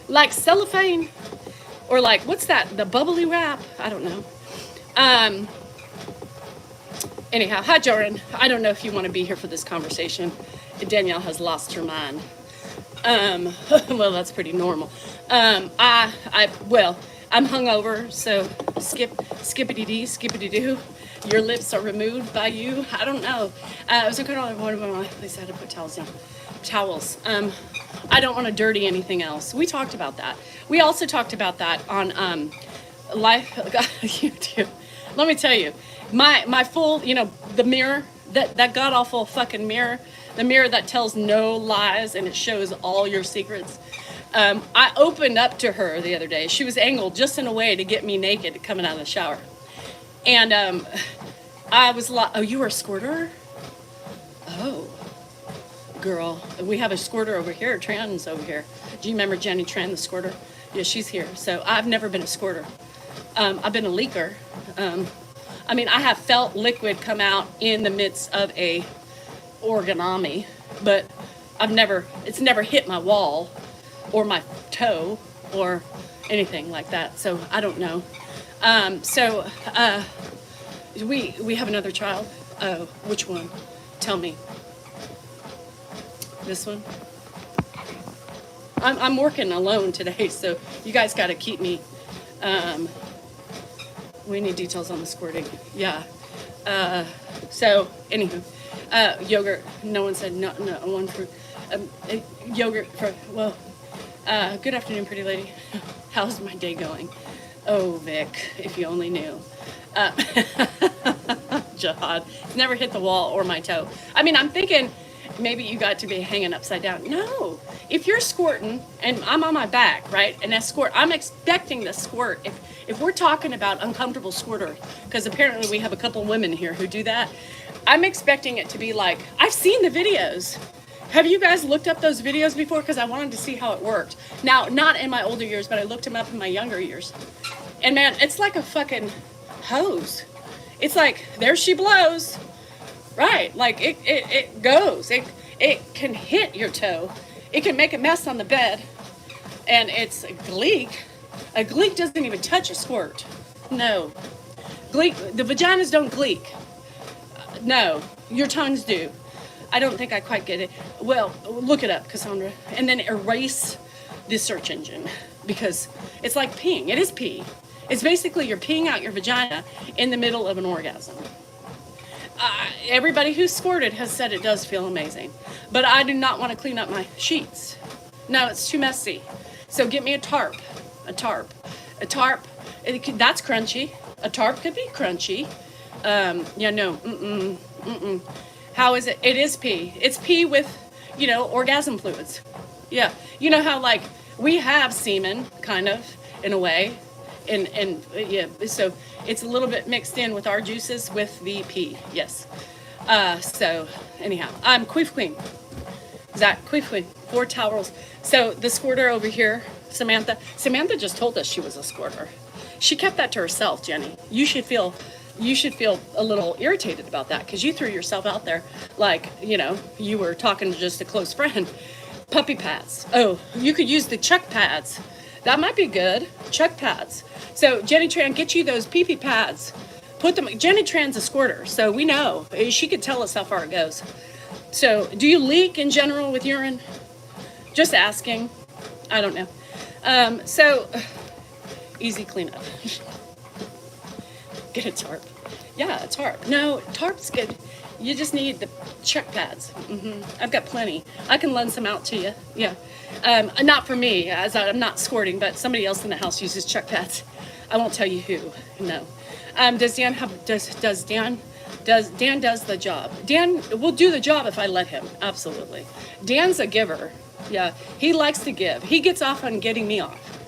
Like cellophane? Or like, what's that? The bubbly wrap? I don't know. Anyhow, hi, Jordan. I don't know if you want to be here for this conversation. Danielle has lost her mind. Well, that's pretty normal. I'm hungover, so skippity-doo. Your lips are removed by you. I don't know. I was looking at one of my place. I had to put towels down. Towels. I don't want to dirty anything else. We talked about that. We also talked about that on live YouTube. Let me tell you, my full, you know, the mirror, that god awful fucking mirror, the mirror that tells no lies and it shows all your secrets. I opened up to her the other day. She was angled just in a way to get me naked coming out of the shower. And I was like, oh, you were a squirter? Oh, girl, we have a squirter over here. Tran's over here. Do you remember Jenny Tran, the squirter? Yeah, she's here. So I've never been a squirter. I've been a leaker. I mean, I have felt liquid come out in the midst of a origami, but it's never hit my wall or my toe or anything like that. So I don't know. We have another child. Oh, which one? Tell me. This one? I'm working alone today, so you guys got to keep me. We need details on the squirting. Yeah. So anywho, yogurt. No one said no one for yogurt for. Well, good afternoon, pretty lady. How's my day going? Oh, Vic, if you only knew. Jihad. It's never hit the wall or my toe. I mean, I'm thinking maybe you got to be hanging upside down. No. If you're squirting and I'm on my back, right, and I squirt, I'm expecting the squirt. If we're talking about uncomfortable squirter, because apparently we have a couple women here who do that, I'm expecting it to be like, I've seen the videos. Have you guys looked up those videos before? Because I wanted to see how it worked. Now, not in my older years, but I looked them up in my younger years. And man, it's like a fucking hose. It's like, there she blows. Right, like it goes. It can hit your toe. It can make a mess on the bed. And it's a gleek. A gleek doesn't even touch a squirt. No. Gleek, the vaginas don't gleek. No, your tongues do. I don't think I quite get it. Well, look it up, Cassandra. And then erase the search engine. Because it's like peeing. It is pee. It's basically you're peeing out your vagina in the middle of an orgasm. Everybody who's squirted has said it does feel amazing. But I do not want to clean up my sheets. No, it's too messy. So get me a tarp. A tarp. A tarp. That's crunchy. A tarp could be crunchy. Yeah, no. How is it? It is pee. It's pee with, orgasm fluids. Yeah. You know how, like, we have semen, kind of, in a way. And yeah, so it's a little bit mixed in with our juices with the pee. Yes. So, anyhow, I'm Queef Queen. Zach, Queef Queen. 4 towels. So, the squirter over here, Samantha just told us she was a squirter. She kept that to herself, Jenny. You should feel a little irritated about that because you threw yourself out there like, you were talking to just a close friend. Puppy pads. Oh, you could use the Chuck pads. That might be good. Chuck pads. So Jenny Tran, get you those pee-pee pads. Put them. Jenny Tran's a squirter, so we know. She could tell us how far it goes. So do you leak in general with urine? Just asking. I don't know. So easy cleanup. Get a tarp. Yeah, a tarp. No, tarp's good. You just need the check pads. I've got plenty. I can lend some out to you. Yeah. Not for me, as I'm not squirting, but somebody else in the house uses check pads. I won't tell you who. No. Does Dan does the job. Dan will do the job if I let him. Absolutely. Dan's a giver. Yeah. He likes to give. He gets off on getting me off.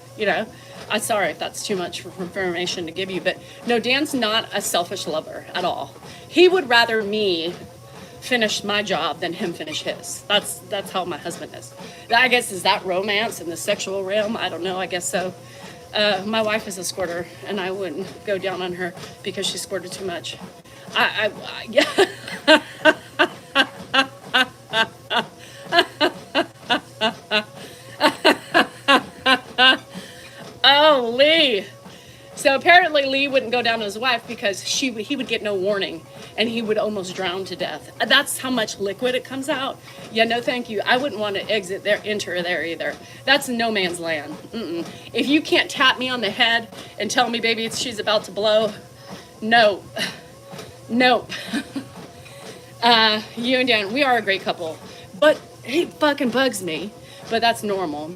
I'm sorry if that's too much information to give you, but no, Dan's not a selfish lover at all. He would rather me finish my job than him finish his. That's how my husband is. I guess, is that romance in the sexual realm? I don't know, I guess so. My wife is a squirter, and I wouldn't go down on her because she squirted too much. Yeah. Oh, Lee. So apparently Lee wouldn't go down on his wife because he would get no warning and he would almost drown to death. That's how much liquid it comes out. Yeah, no thank you. I wouldn't want to enter there either. That's no man's land. If you can't tap me on the head and tell me, baby, she's about to blow, no. Nope. You and Dan, we are a great couple. But it fucking bugs me. But that's normal.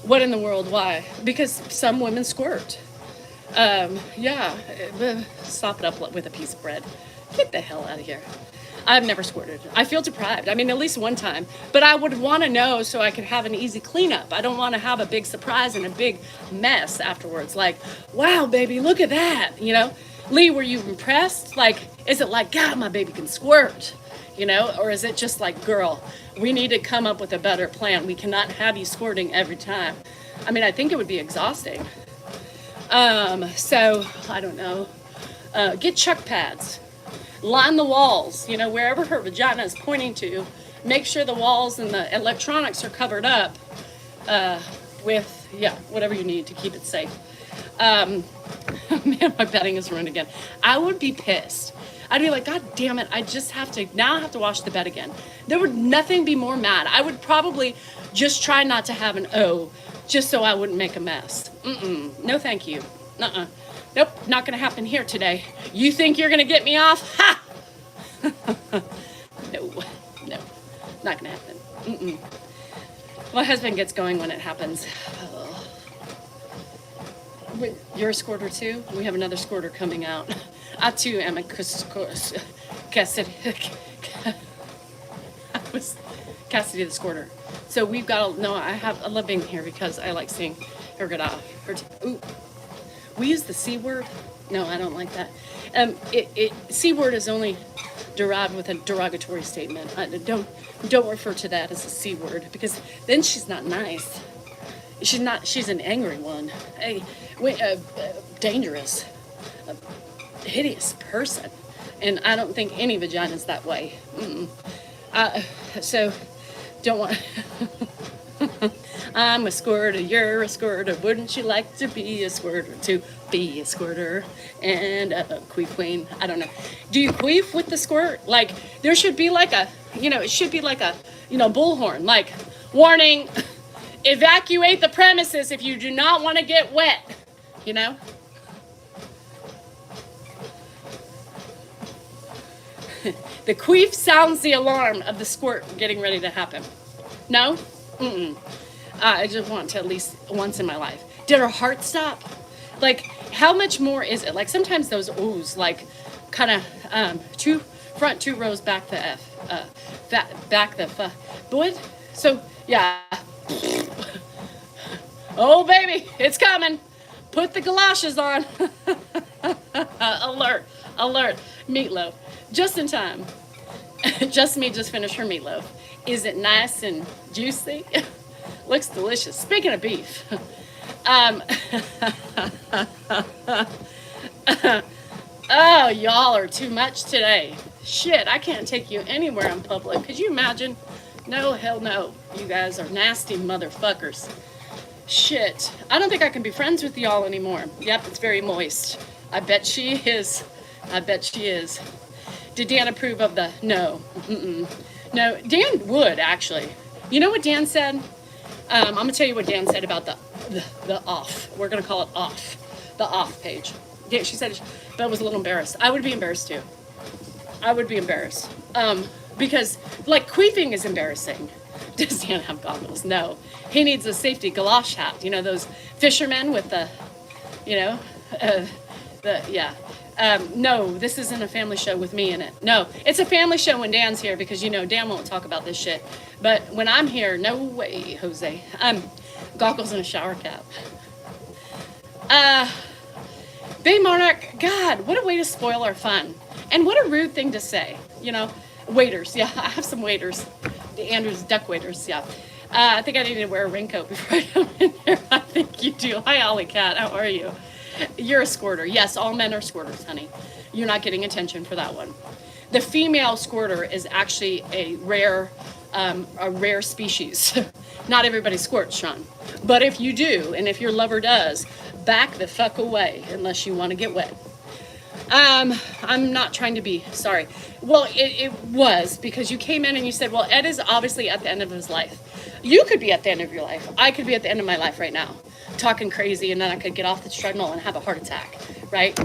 What in the world? Why? Because some women squirt. Yeah. Sop it up with a piece of bread. Get the hell out of here. I've never squirted. I feel deprived. I mean, at least one time. But I would want to know so I could have an easy cleanup. I don't want to have a big surprise and a big mess afterwards. Like, wow, baby, look at that. Lee, were you impressed? Like, is it like, God, my baby can squirt? Or is it just like, girl, we need to come up with a better plan. We cannot have you squirting every time. I mean, I think it would be exhausting. So, I don't know. Get chuck pads. Line the walls, wherever her vagina is pointing to. Make sure the walls and the electronics are covered up with, whatever you need to keep it safe. Man, my bedding is ruined again. I would be pissed. I'd be like, God damn it, I have to wash the bed again. There would nothing be more mad. I would probably just try not to have an O, just so I wouldn't make a mess. No thank you. Nope, not gonna happen here today. You think you're gonna get me off? Ha! No, not gonna happen. My husband gets going when it happens. Oh. You're a squirter too? We have another squirter coming out. I too am a Cassidy. I was Cassidy the squirter. So we've got I love being here because I like seeing her get off. Ooh. We use the C word. No, I don't like that. C word is only derived with a derogatory statement. Don't refer to that as a C word, because then she's not nice. She's an angry one, dangerous, hideous person. And I don't think any vagina's that way. So don't want. I'm a squirter, you're a squirter. Wouldn't you like to be a squirter? To be a squirter and a queef queen. I don't know. Do you queef with the squirt? Like, there should be like a, it should be like a, bullhorn. Like, warning, evacuate the premises if you do not want to get wet. The queef sounds the alarm of the squirt getting ready to happen. No? Mm-mm. I just want to at least once in my life. Did her heart stop? Like, how much more is it? Like, sometimes those oohs, like, kind of two front, two rows back the back the boy. So yeah. Oh baby, it's coming. Put the galoshes on. Alert, alert. Meatloaf, just in time. Just me just finished her meatloaf. Is it nice and juicy? Looks delicious. Speaking of beef, oh, y'all are too much today. Shit, I can't take you anywhere in public. Could you imagine? No, hell no. You guys are nasty motherfuckers. Shit, I don't think I can be friends with y'all anymore. Yep, it's very moist. I bet she is. I bet she is. Did Dan approve of the no? Mm-mm. No, Dan would actually. You know what Dan said? I'm gonna tell you what Dan said about the off. We're gonna call it off, the off page. Yeah, she said, but I was a little embarrassed. I would be embarrassed too. I would be embarrassed because like queefing is embarrassing. Does Dan have goggles? No, he needs a safety galosh hat. You know those fishermen with the, yeah. No, this isn't a family show with me in it. No, it's a family show when Dan's here because, Dan won't talk about this shit. But when I'm here, no way, Jose. Goggles and a shower cap. Bay Monarch, God, what a way to spoil our fun. And what a rude thing to say, Waiters, yeah, I have some waiters. The Andrews duck waiters, yeah. I think I need to wear a raincoat before I come in here. I think you do. Hi, Ollie Cat, how are you? You're a squirter. Yes, all men are squirters, honey. You're not getting attention for that one. The female squirter is actually a rare species. Not everybody squirts, Sean. But if you do, and if your lover does, back the fuck away unless you want to get wet. I'm not trying to be sorry. Well, it was because you came in and you said, well, Ed is obviously at the end of his life. You could be at the end of your life. I could be at the end of my life right now, talking crazy, and then I could get off the treadmill and have a heart attack, right?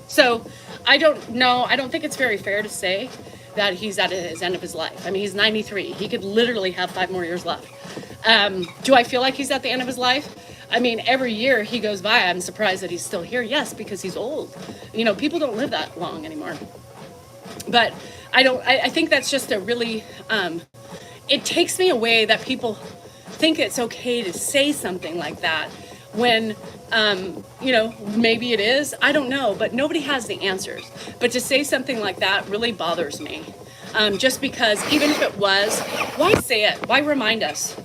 So I don't know. I don't think it's very fair to say that he's at his end of his life. I mean, he's 93. He could literally have 5 more years left. Do I feel like he's at the end of his life? I mean, every year he goes by, I'm surprised that he's still here. Yes, because he's old. People don't live that long anymore. But I think that's just a really, it takes me away that people think it's okay to say something like that when, maybe it is. I don't know, but nobody has the answers. But to say something like that really bothers me. Just because even if it was, why say it? Why remind us?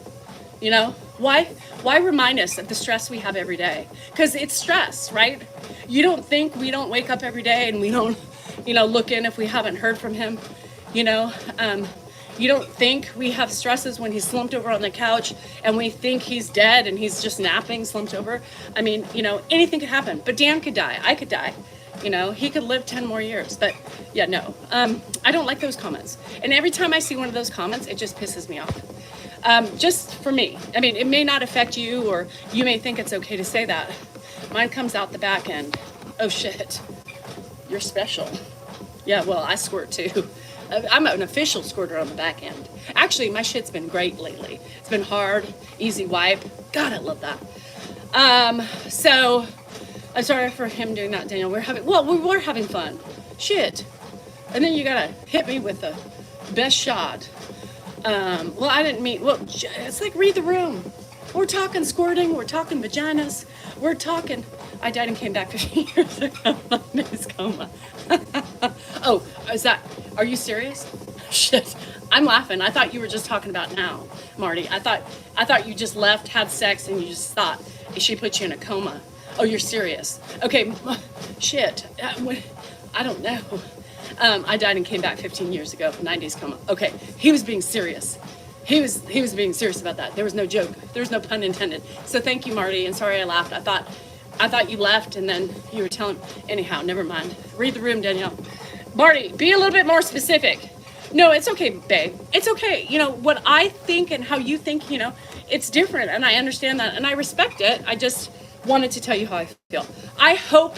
Why remind us of the stress we have every day? Because it's stress, right? You don't think we don't wake up every day and we don't, look in if we haven't heard from him, You don't think we have stresses when he's slumped over on the couch and we think he's dead and he's just napping, slumped over. I mean, anything could happen. But Dan could die. I could die. He could live 10 more years. But yeah, no. I don't like those comments. And every time I see one of those comments, it just pisses me off. Just for me. I mean, it may not affect you, or you may think it's okay to say that. Mine comes out the back end. Oh shit, you're special. Yeah, well, I squirt too. I'm an official squirter on the back end. Actually, my shit's been great lately. It's been hard, easy wipe. God, I love that. So I'm sorry for him doing that, Daniel. We were having fun. Shit. And then you gotta hit me with the best shot. Well, I didn't mean, it's like read the room. We're talking squirting, we're talking vaginas, we're talking, I died and came back 15 years ago, my name is coma. are you serious? Shit, I'm laughing. I thought you were just talking about now, Marty. I thought you just left, had sex, and you just thought she put you in a coma. Oh, you're serious? Okay, shit. I don't know. I died and came back 15 years ago, 90s coma. Okay, he was being serious. He was being serious about that. There was no joke. There was no pun intended. So thank you, Marty, and sorry I laughed. I thought you left and then you were telling, anyhow, never mind. Read the room, Danielle. Marty, be a little bit more specific. No, it's okay, babe. It's okay. You know, what I think and how you think, you know, it's different, and I understand that, and I respect it. I just wanted to tell you how I feel. I hope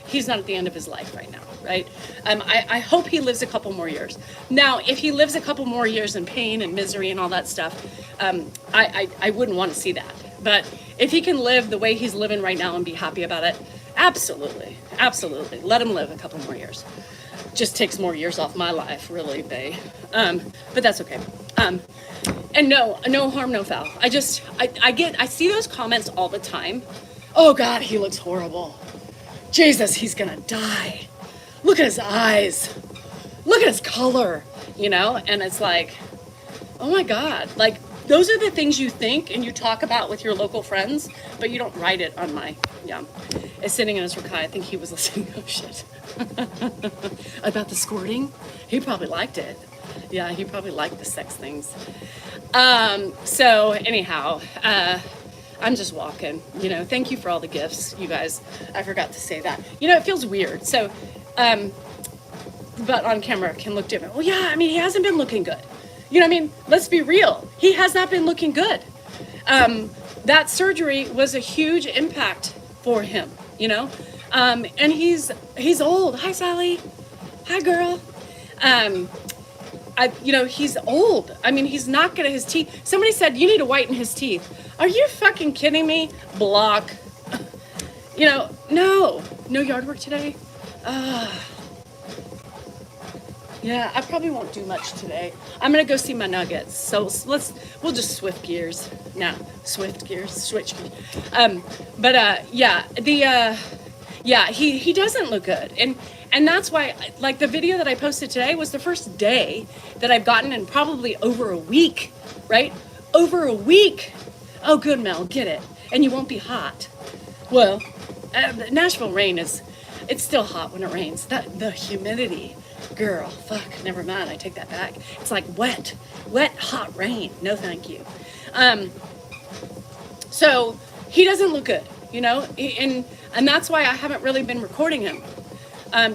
he's not at the end of his life right now, right? I hope he lives a couple more years. Now, if he lives a couple more years in pain and misery and all that stuff, I wouldn't want to see that. But if he can live the way he's living right now and be happy about it, absolutely, absolutely. Let him live a couple more years. Just takes more years off my life, really, bae. But that's okay. And no harm, no foul. I see those comments all the time. Oh God, he looks horrible. Jesus, he's gonna die. Look at his eyes. Look at his color, you know? And it's like, oh my God, like those are the things you think and you talk about with your local friends, but you don't write it on my, It's sitting in his Rakai. I think he was listening. Oh shit. About the squirting? He probably liked it. Yeah, he probably liked the sex things. So anyhow, I'm just walking, you know, thank you for all the gifts, you guys. I forgot to say that. You know, it feels weird. So, but on camera can look different. Well, yeah, I mean, he hasn't been looking good. You know what I mean? Let's be real. He has not been looking good. That surgery was a huge impact for him, you know? And he's old. Hi, Sally. Hi, girl. You know, he's old. I mean, he's not good at his teeth. Somebody said, you need to whiten his teeth. Are you fucking kidding me? Block. You know, no yard work today. Yeah, I probably won't do much today. I'm gonna go see my nuggets. So we'll just switch gears. Switch gears. He doesn't look good. And that's why, like, the video that I posted today was the first day that I've gotten in probably over a week, right? Over a week. Oh, good, Mel, get it. And you won't be hot. Well, Nashville rain it's still hot when it rains. The humidity, girl, fuck, never mind, I take that back. It's like wet, hot rain. No, thank you. So he doesn't look good, you know, and that's why I haven't really been recording him.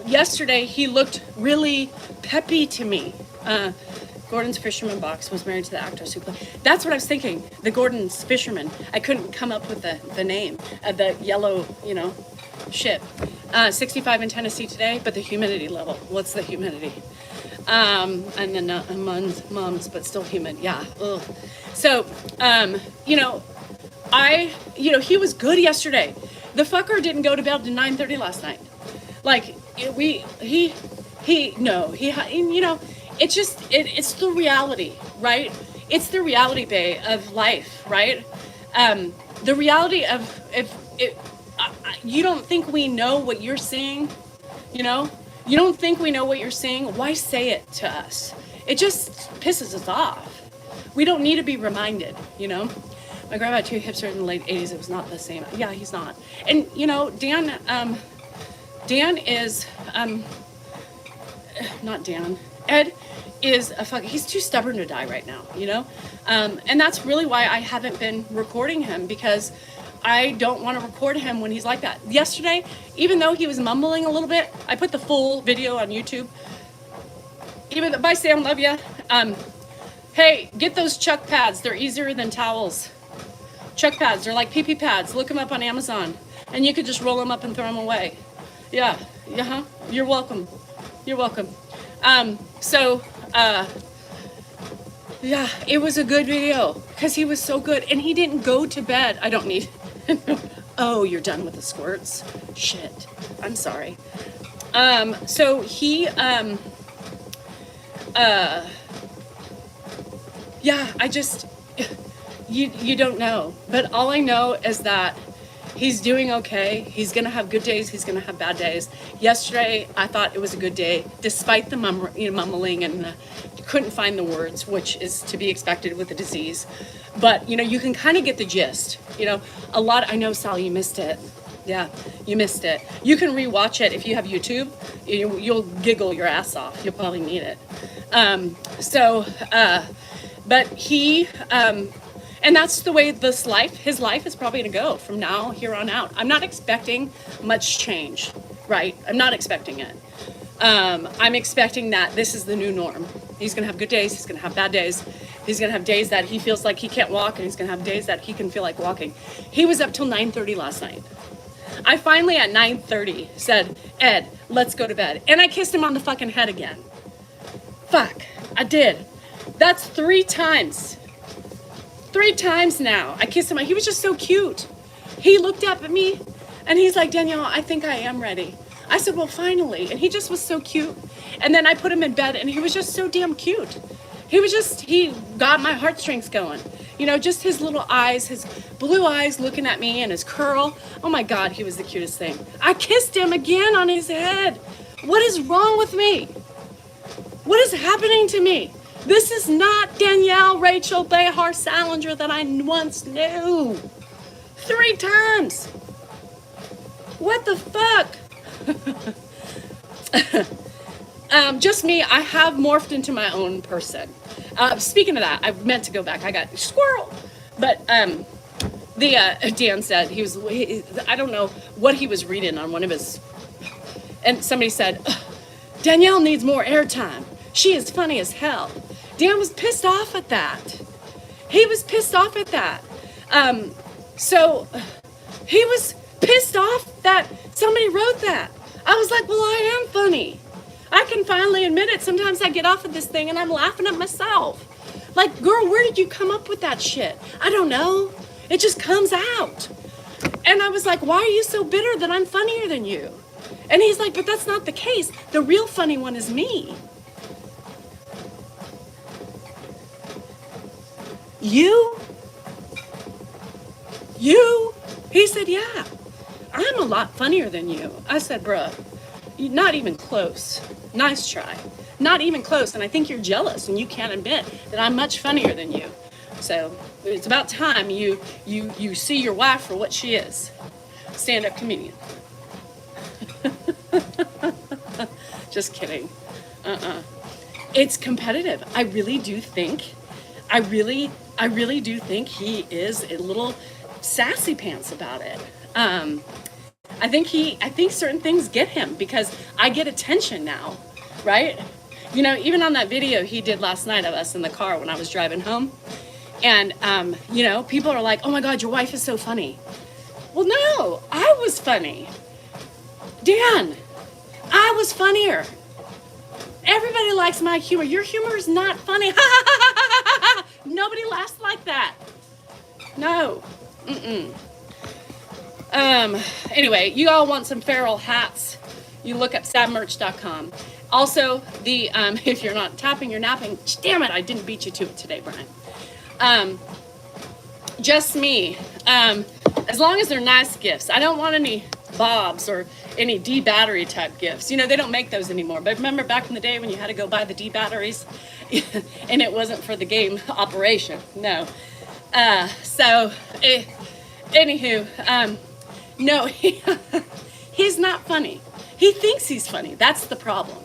Yesterday, he looked really peppy to me. Gordon's Fisherman Box was married to the actress who played. That's what I was thinking. The Gordon's Fisherman. I couldn't come up with the name of the yellow, you know, ship. 65 in Tennessee today, but the humidity level. What's the humidity? And then mums, but still humid. Yeah. Ugh. So, you know, he was good yesterday. The fucker didn't go to bed till 9:30 last night. Like, you know, it's just, it's the reality, right? It's the reality, bae, of life, right? The reality of, you don't think we know what you're seeing, you know? You don't think we know what you're seeing? Why say it to us? It just pisses us off. We don't need to be reminded, you know? My grandma had 2 hips in the late 80s. It was not the same. Yeah, he's not. And, you know, Dan is, not Dan, Ed is he's too stubborn to die right now, you know? And that's really why I haven't been recording him, because I don't want to record him when he's like that. Yesterday, even though he was mumbling a little bit, I put the full video on YouTube. Bye, Sam, love ya. Hey, get those chuck pads. They're easier than towels. Chuck pads, they're like pee-pee pads. Look them up on Amazon. And you could just roll them up and throw them away. Yeah, you're welcome. You're welcome. Yeah, it was a good video because he was so good and he didn't go to bed. I don't need, oh, you're done with the squirts? Shit, I'm sorry. So he, yeah, I just, you don't know. But all I know is that He's doing okay. He's gonna have good days. He's gonna have bad days. Yesterday, I thought it was a good day, despite the mumbling and couldn't find the words, which is to be expected with a disease. But you can kind of get the gist. A lot. I know, Sally, you missed it. Yeah, you missed it. You can rewatch it if you have YouTube. You'll giggle your ass off. You'll probably need it. But he, and that's the way his life is probably going to go from now here on out. I'm not expecting much change, right? I'm not expecting it. I'm expecting that this is the new norm. He's going to have good days. He's going to have bad days. He's going to have days that he feels like he can't walk, and he's going to have days that he can feel like walking. He was up till 9:30 last night. I finally at 9:30 said, Ed, let's go to bed. And I kissed him on the fucking head again. Fuck, I did. That's 3 times. 3 times now. I kissed him. He was just so cute. He looked up at me and he's like, Danielle, I think I am ready. I said, well, finally. And he just was so cute. And then I put him in bed and he was just so damn cute. He got my heartstrings going. Just his little eyes, his blue eyes looking at me and his curl. Oh my God, he was the cutest thing. I kissed him again on his head. What is wrong with me? What is happening to me? This is not Danielle Rachel Behar Salinger that I once knew. 3 times. What the fuck? Just me, I have morphed into my own person. Speaking of that, I meant to go back. I got squirrel. But Dan said I don't know what he was reading on one of his, and somebody said, Danielle needs more airtime. She is funny as hell. Dan was pissed off at that. He was pissed off at that. So he was pissed off that somebody wrote that. I was like, well, I am funny. I can finally admit it. Sometimes I get off of this thing and I'm laughing at myself. Like, girl, where did you come up with that shit? I don't know. It just comes out. And I was like, why are you so bitter that I'm funnier than you? And he's like, but that's not the case. The real funny one is me. You? He said, yeah, I'm a lot funnier than you. I said, bruh, not even close. Nice try. Not even close. And I think you're jealous and you can't admit that I'm much funnier than you. So it's about time you see your wife for what she is. Stand-up comedian. Just kidding. It's competitive. I really do think he is a little sassy pants about it. I think certain things get him because I get attention now, right? Even on that video he did last night of us in the car when I was driving home. And, people are like, oh my God, your wife is so funny. Well, no, I was funny. Dan, I was funnier. Everybody likes my humor. Your humor is not funny. Nobody laughs like that. No. Anyway, you all want some feral hats, you look up sabmerch.com. Also, if you're not tapping, you're napping. Damn it, I didn't beat you to it today, Brian. Just me. As long as they're nice gifts. I don't want any Bobs or any D battery type gifts. They don't make those anymore. But remember back in the day when you had to go buy the D batteries and it wasn't for the game operation. No. Anywho, no, he's not funny. He thinks he's funny. That's the problem.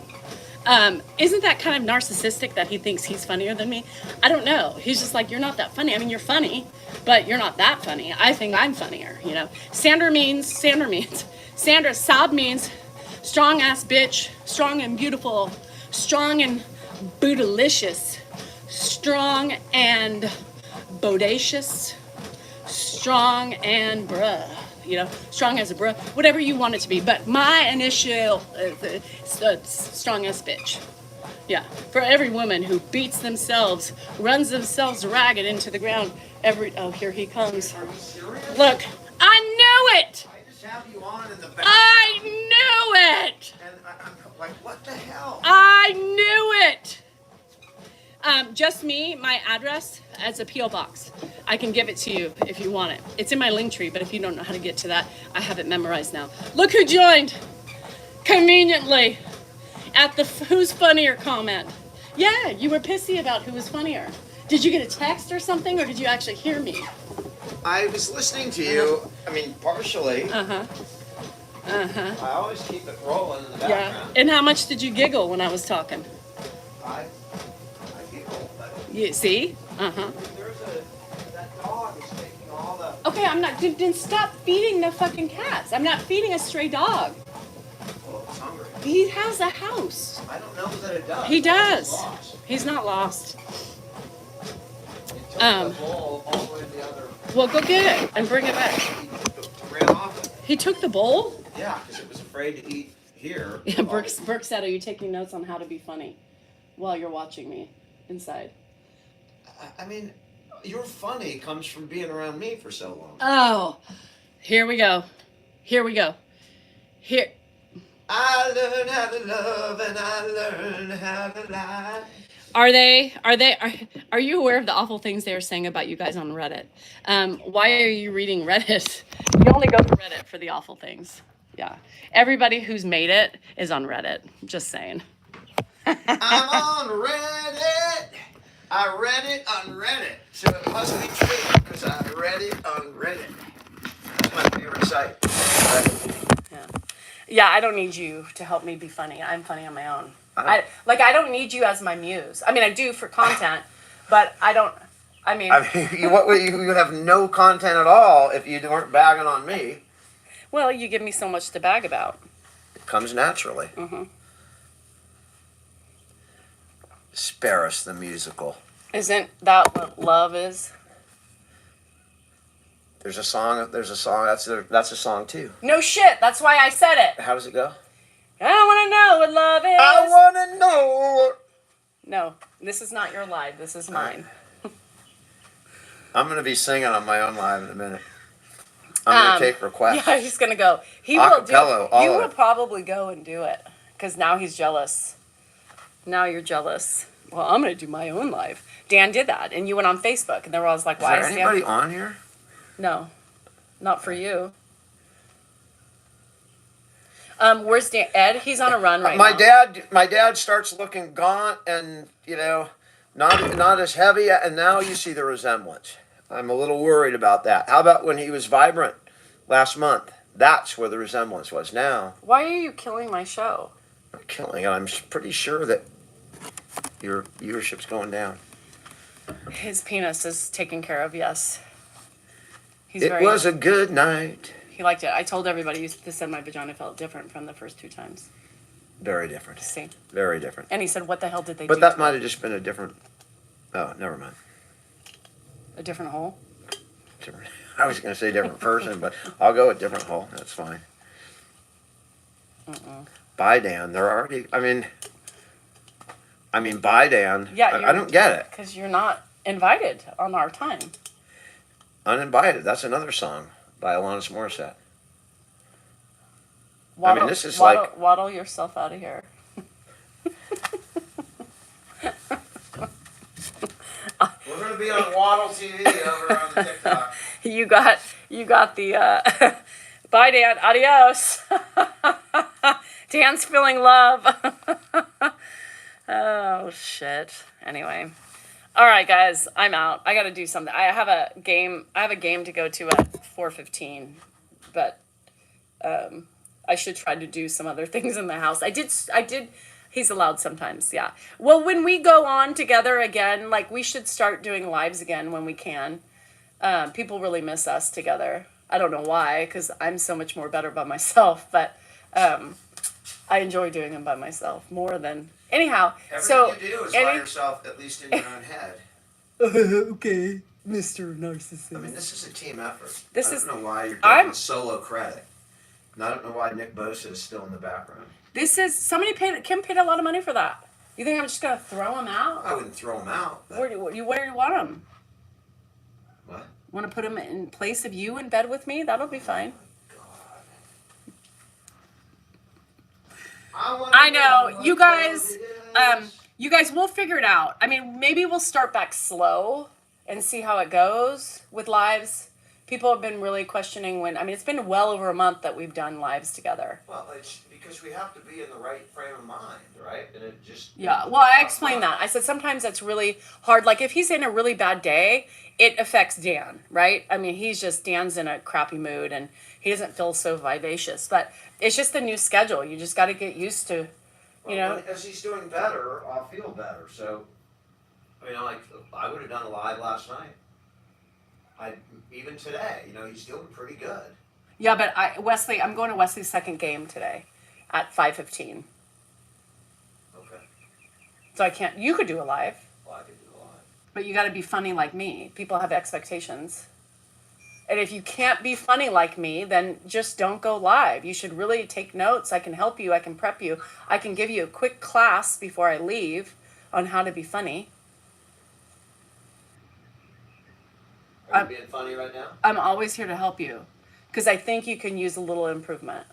Isn't that kind of narcissistic that he thinks he's funnier than me? I don't know. He's just like, you're not that funny. I mean, you're funny, but you're not that funny. I think I'm funnier, Sandra means, Sob means strong ass bitch, strong and beautiful, strong and bootylicious, strong and bodacious, strong and bruh. Strong as a bruh, whatever you want it to be. But my initial, strong as bitch. Yeah, for every woman who beats themselves, runs themselves ragged into the ground here he comes. Are you serious? Look, I knew it! I just have you on in the background. I knew it! And I'm like, what the hell? I knew it! Just me, my address as a P.O. box. I can give it to you if you want it. It's in my link tree, but if you don't know how to get to that, I have it memorized now. Look who joined conveniently at the who's funnier comment. Yeah, you were pissy about who was funnier. Did you get a text or something, or did you actually hear me? I was listening to you. I mean, partially. Uh-huh. Uh-huh. I always keep it rolling in the Yeah. background. And how much did you giggle when I was talking? I giggle, but You see? Uh-huh. that dog is taking all the. Okay, I'm not. Then stop feeding the fucking cats. I'm not feeding a stray dog. Well, it's hungry. He has a house. I don't know that it does. He does. It's lost. He's not lost. It took the bowl all the way to the other. Well, go get it and bring it back. He ran off it. He took the bowl? Yeah, because it was afraid to eat here. Yeah, Brooke said, are you taking notes on how to be funny while you're watching me inside? I mean, your funny comes from being around me for so long. Oh, here we go. Here we go. Here. I learned how to love and I learned how to lie. Are you aware of the awful things they are saying about you guys on Reddit? Why are you reading Reddit? You only go to Reddit for the awful things. Yeah. Everybody who's made it is on Reddit. Just saying. I'm on Reddit. I read it on Reddit. So it must be true because I read it on Reddit. That's my favorite site. Reddit. Yeah. Yeah, I don't need you to help me be funny. I'm funny on my own. I don't need you as my muse. I mean, I do for content, but I don't. I mean, you have no content at all if you weren't bagging on me. Well, you give me so much to bag about. It comes naturally. Mm-hmm. Spare Us the musical. Isn't that what love is? There's a song. That's a song too. No shit. That's why I said it. How does it go? I want to know what love is. I want to know. No, this is not your live. This is mine. I'm going to be singing on my own live in a minute. I'm going to take requests. Yeah, he's going to go. He will do it. You will probably go and do it because now he's jealous. Now you're jealous. Well, I'm going to do my own live. Dan did that, and you went on Facebook, and they were always like, "Why is there anybody on here?" No, not for you. Where's Dan? Ed? He's on a run right now. My dad starts looking gaunt and not as heavy, and now you see the resemblance. I'm a little worried about that. How about when he was vibrant last month? That's where the resemblance was. Now. Why are you killing my show? I'm killing it. I'm pretty sure that your viewership's going down. His penis is taken care of. Yes. It was a good night. He liked it. I told everybody to said my vagina felt different from the first 2 times. Very different. See? Very different. And he said, what the hell did they do? But that might have just been a different... Oh, never mind. A different hole? Different. I was going to say different person, but I'll go with different hole. That's fine. Bye, Dan. They're already... I mean, bye, Dan. Yeah, I don't get it. Because you're not invited on our time. Uninvited. That's another song by Alanis Morissette. Waddle, this is waddle yourself out of here. We're going to be on Waddle TV over on the TikTok. You got the bye, Dan. Adios. Dan's feeling love. Oh shit. Anyway. All right, guys, I'm out. I got to do something. I have a game to go to at 4:15, but I should try to do some other things in the house. I did. He's allowed sometimes, yeah. Well, when we go on together again, like we should start doing lives again when we can. People really miss us together. I don't know why, because I'm so much more better by myself, but I enjoy doing them by myself more than... Anyhow, Everything you do is by yourself, at least in your own head. Okay, Mr. Narcissist. I mean, this is a team effort. I don't know why you're taking solo credit. And I don't know why Nick Bosa is still in the background. Kim paid a lot of money for that. You think I'm just going to throw him out? I wouldn't throw him out. Where do you want him? What? Want to put him in place of you in bed with me? That'll be fine. I know. You guys, we'll figure it out. I mean, maybe we'll start back slow and see how it goes with lives. People have been really questioning when, I mean, it's been well over a month that we've done lives together. Well, it's because we have to be in the right frame of mind, right? And it just Yeah, well, I explained that. I said sometimes that's really hard. Like if he's in a really bad day, it affects Dan, right? I mean, Dan's in a crappy mood and he doesn't feel so vivacious. But it's just the new schedule. You just got to get used to, you know. As he's doing better, I'll feel better. So, I mean, like I would have done a live last night. Even today, he's doing pretty good. Yeah, but I'm going to Wesley's second game today at 5:15. Okay. So I can't. You could do a live. Well, I could do a live. But you got to be funny like me. People have expectations. And if you can't be funny like me, then just don't go live. You should really take notes. I can help you. I can prep you. I can give you a quick class before I leave on how to be funny. Are you being funny right now? I'm always here to help you because I think you can use a little improvement.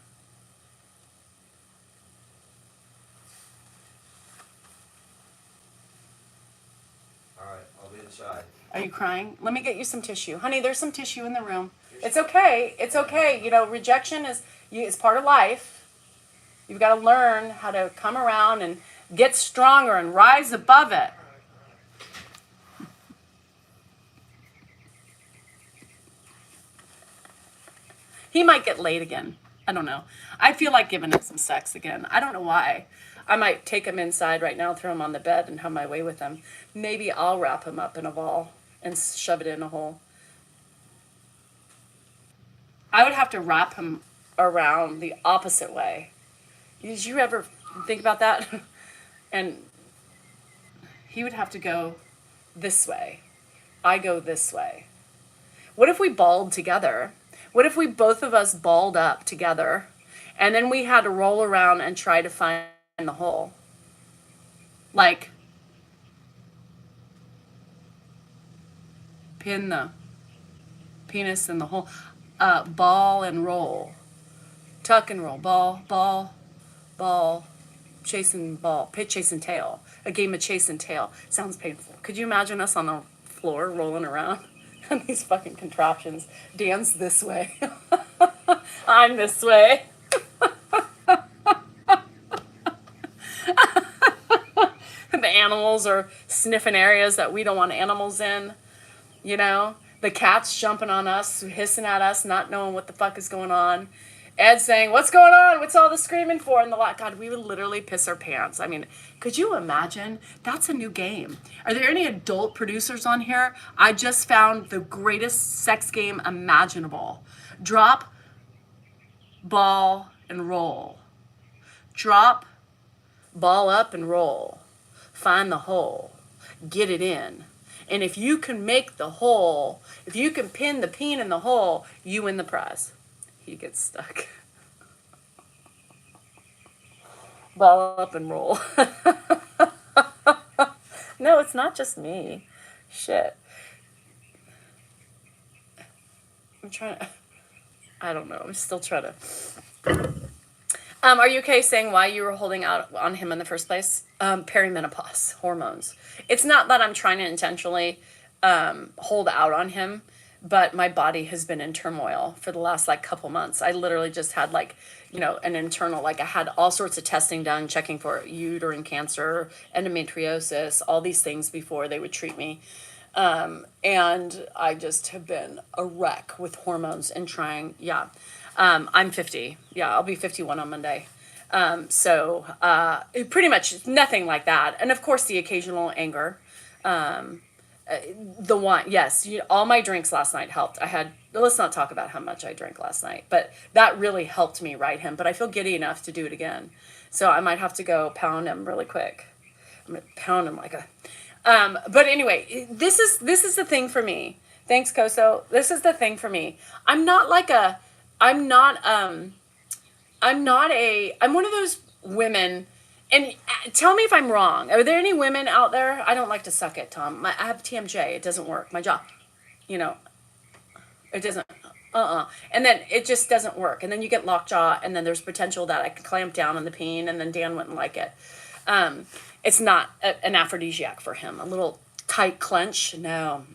All right, I'll be inside. Are you crying? Let me get you some tissue. Honey, there's some tissue in the room. It's okay. It's okay. Rejection is part of life. You've got to learn how to come around and get stronger and rise above it. He might get laid again. I don't know. I feel like giving him some sex again. I don't know why. I might take him inside right now, throw him on the bed, and have my way with him. Maybe I'll wrap him up in a ball and shove it in a hole. I would have to wrap him around the opposite way. Did you ever think about that? And he would have to go this way. I go this way. What if we balled together? What if we both of us balled up together and then we had to roll around and try to find the hole? Like, pin the penis in the hole. Ball and roll. Tuck and roll. Ball, ball, ball. Chasing ball. Pit, chase, and tail. A game of chase and tail. Sounds painful. Could you imagine us on the floor rolling around? And these fucking contraptions. Dan's this way. I'm this way. The animals are sniffing areas that we don't want animals in. The cat's jumping on us, hissing at us, not knowing what the fuck is going on. Ed saying, "What's going on? What's all the screaming for?" And God, we would literally piss our pants. I mean, could you imagine? That's a new game. Are there any adult producers on here? I just found the greatest sex game imaginable. Drop, ball, and roll. Drop, ball up, and roll. Find the hole. Get it in. And if you can make the hole, if you can pin the peen in the hole, you win the prize. He gets stuck. Ball up and roll. No, it's not just me. Shit. I don't know. I'm still trying to. Are you okay saying why you were holding out on him in the first place? Perimenopause, hormones. It's not that I'm trying to intentionally hold out on him, but my body has been in turmoil for the last couple months. I literally just had an internal, I had all sorts of testing done, checking for uterine cancer, endometriosis, all these things before they would treat me. And I just have been a wreck with hormones and trying, I'm 50. Yeah, I'll be 51 on Monday. Pretty much nothing like that. And of course the occasional anger. The wine, yes, all my drinks last night helped. Let's not talk about how much I drank last night, but that really helped me ride him. But I feel giddy enough to do it again. So I might have to go pound him really quick. I'm going to pound him but anyway, this is the thing for me. Thanks, Koso. This is the thing for me. I'm one of those women, and tell me if I'm wrong. Are there any women out there? I don't like to suck it, Tom. I have TMJ. It doesn't work. My jaw, it doesn't, And then it just doesn't work. And then you get lockjaw, and then there's potential that I can clamp down on the peen, and then Dan wouldn't like it. It's not an aphrodisiac for him. A little tight clench. No.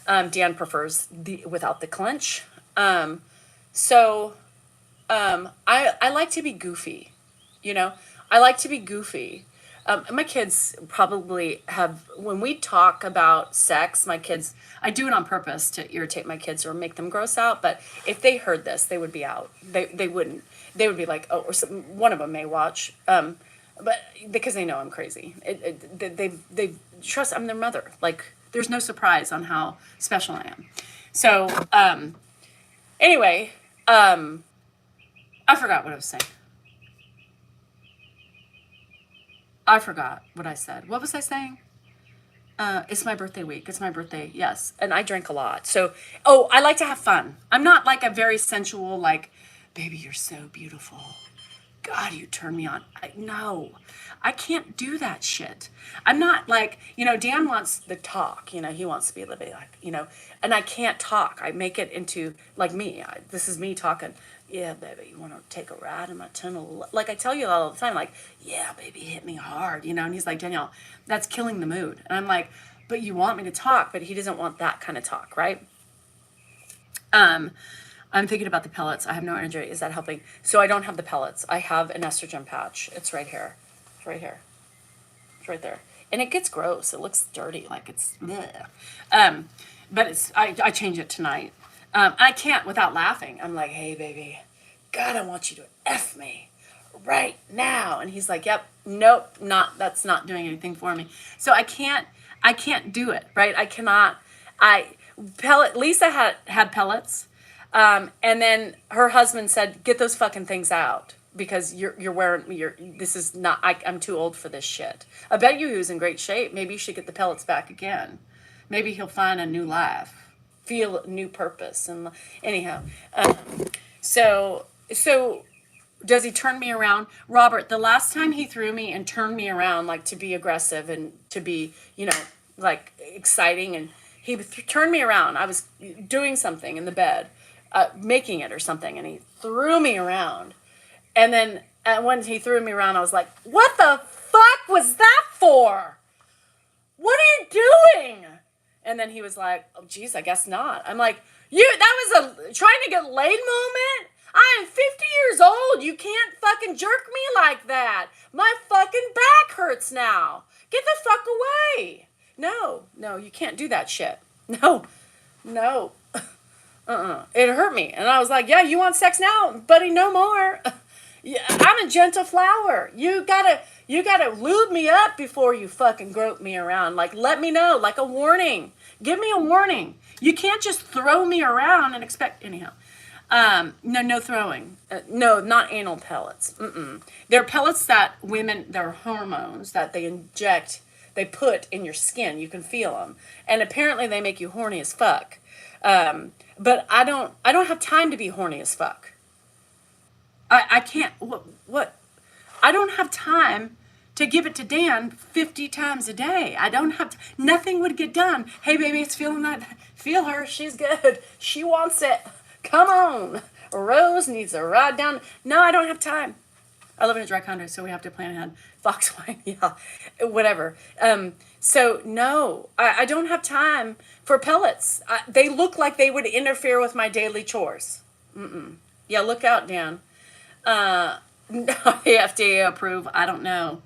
Dan prefers the without the clench. So I like to be goofy, you know. I like to be goofy. My kids probably have, when we talk about sex, my kids, I do it on purpose to irritate my kids or make them gross out. But if they heard this, they would be out. They wouldn't. They would be like, oh, or some, one of them may watch, but because they know I'm crazy. They trust I'm their mother. Like, there's no surprise on how special I am. So anyway, I forgot what I was saying. I forgot what I said. What was I saying? It's my birthday week. It's my birthday. Yes. And I drink a lot. So, I like to have fun. I'm not like a very sensual, like, baby, you're so beautiful. God, you turn me on. No, I can't do that shit. I'm not like, Dan wants the talk, he wants to be able to be like, and I can't talk. I make it into like me. This is me talking. Yeah, baby, you want to take a ride in my tunnel? Like I tell you all the time, like, yeah, baby, hit me hard, and he's like, Danielle, that's killing the mood. And I'm like, but you want me to talk, but he doesn't want that kind of talk, right? I'm thinking about the pellets. I have no energy. Is that helping? So I don't have the pellets. I have an estrogen patch. It's right here. It's right here. It's right there. And it gets gross. It looks dirty, like it's bleh. But I change it tonight. I can't without laughing. I'm like, hey, baby, God, I want you to F me right now. And he's like, yep, nope, that's not doing anything for me. So I can't do it, right? I cannot. Lisa had pellets. And then her husband said, get those fucking things out because you're wearing, this is not, I'm too old for this shit. I bet you he was in great shape. Maybe you should get the pellets back again. Maybe he'll find a new life, feel a new purpose. And anyhow, so does he turn me around? Robert, the last time he threw me and turned me around, like to be aggressive and to be, like exciting, and he turned me around. I was doing something in the bed, making it or something, and he threw me around. And then when he threw me around, I was like, what the fuck was that for? What are you doing? And then he was like, oh, geez, I guess not. I'm like, that was a trying to get laid moment? I am 50 years old. You can't fucking jerk me like that. My fucking back hurts now. Get the fuck away. No, you can't do that shit. No. It hurt me. And I was like, yeah, you want sex now? Buddy, no more. Yeah, I'm a gentle flower. You gotta lube me up before you fucking grope me around. Like, let me know, like a warning. Give me a warning. You can't just throw me around and expect, anyhow. No throwing. No, not anal pellets. They're pellets that they're hormones that they inject, they put in your skin. You can feel them. And apparently they make you horny as fuck. But I don't have time to be horny as fuck. I can't, what? I don't have time to give it to Dan 50 times a day. I don't have, nothing would get done. Hey, baby, it's feeling that, feel her, she's good. She wants it. Come on. Rose needs a ride down. No, I don't have time. I live in a dry condo, so we have to plan ahead. Fox wine, yeah, whatever. So no, I don't have time for pellets. They look like they would interfere with my daily chores. Yeah, look out, Dan. FDA approved, I don't know.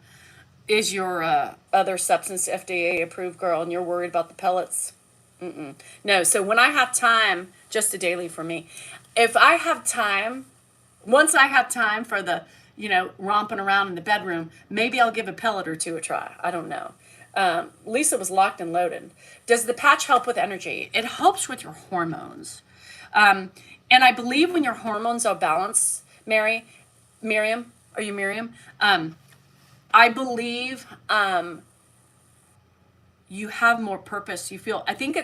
Is your other substance FDA approved, girl, and you're worried about the pellets? No, so when I have time, just a daily for me. If I have time, once I have time for the, romping around in the bedroom, maybe I'll give a pellet or two a try. I don't know. Lisa was locked and loaded. Does the patch help with energy? It helps with your hormones. And I believe when your hormones are balanced, Miriam, are you Miriam? I believe you have more purpose. You feel, I think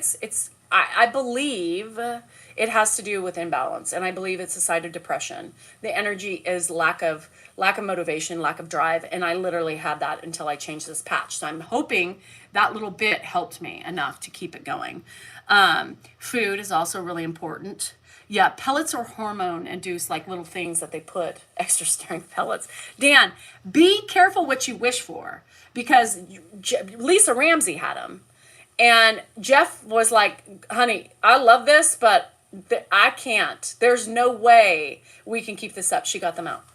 I believe it has to do with imbalance, and I believe it's a side of depression. The energy is lack of motivation, lack of drive, and I literally had that until I changed this patch. So I'm hoping that little bit helped me enough to keep it going. Food is also really important. Yeah, pellets are hormone induced, like little things that they put, extra strength pellets. Dan, be careful what you wish for, because Lisa Ramsey had them. And Jeff was like, honey, I love this, but I can't. There's no way we can keep this up. She got them out.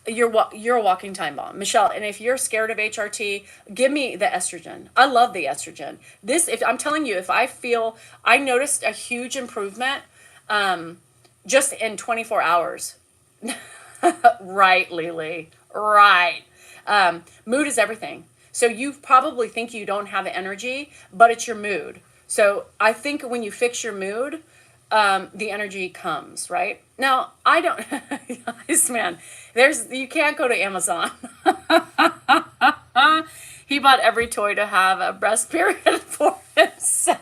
You're a walking time bomb, Michelle. And if you're scared of HRT, give me the estrogen. I love the estrogen. If I'm telling you, if I noticed a huge improvement, just in 24 hours. Right, Lily. Right. Mood is everything. So you probably think you don't have energy, but it's your mood. So I think when you fix your mood, the energy comes, right? Now, I don't, this man, you can't go to Amazon. He bought every toy to have a breast period for himself.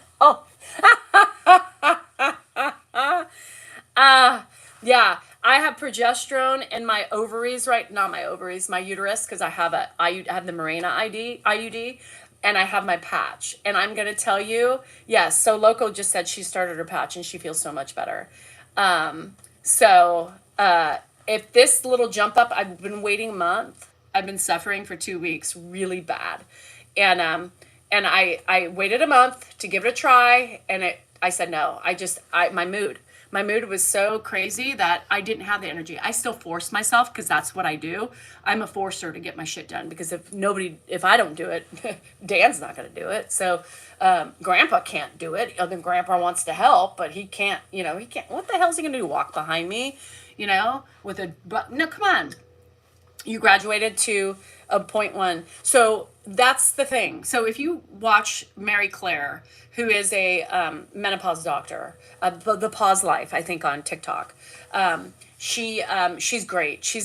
Yeah, I have progesterone in my ovaries, right? Not my ovaries, my uterus, because I have the Mirena IUD, and I have my patch. And I'm gonna tell you, yes. So Loco just said she started her patch and she feels so much better. So if this little jump up, I've been waiting a month. I've been suffering for 2 weeks, really bad, and I waited a month to give it a try, and I said no. My mood was so crazy that I didn't have the energy. I still force myself because that's what I do. I'm a forcer to get my shit done because if I don't do it, Dan's not going to do it. So Grandpa can't do it. Other than Grandpa wants to help, but he can't. He can't. What the hell is he going to do? Walk behind me? No, come on. You graduated to a 0.1. So that's the thing. So if you watch Mary Claire, who is a menopause doctor, the Pause Life, I think on TikTok, she's great.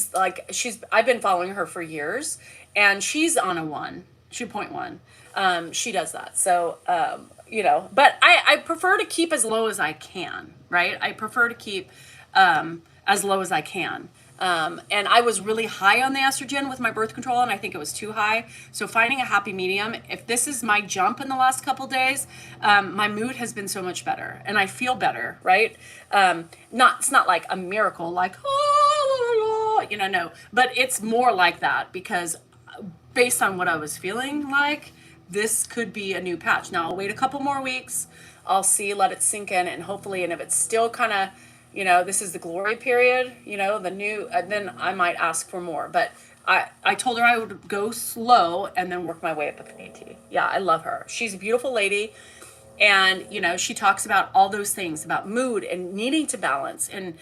I've been following her for years, and she's on a 2.1. She does that. So, but I prefer to keep as low as I can, right? I prefer to keep as low as I can. And I was really high on the estrogen with my birth control, and I think it was too high. So finding a happy medium, if this is my jump in the last couple days, my mood has been so much better, and I feel better, right? It's not like a miracle, like, no, but it's more like that because based on what I was feeling like, this could be a new patch. Now I'll wait a couple more weeks. I'll see, let it sink in, and hopefully, and if it's still kind of, this is the glory period, the new, then I might ask for more. But I told her I would go slow and then work my way up with an AT. Yeah, I love her. She's a beautiful lady. And, she talks about all those things about mood and needing to balance and,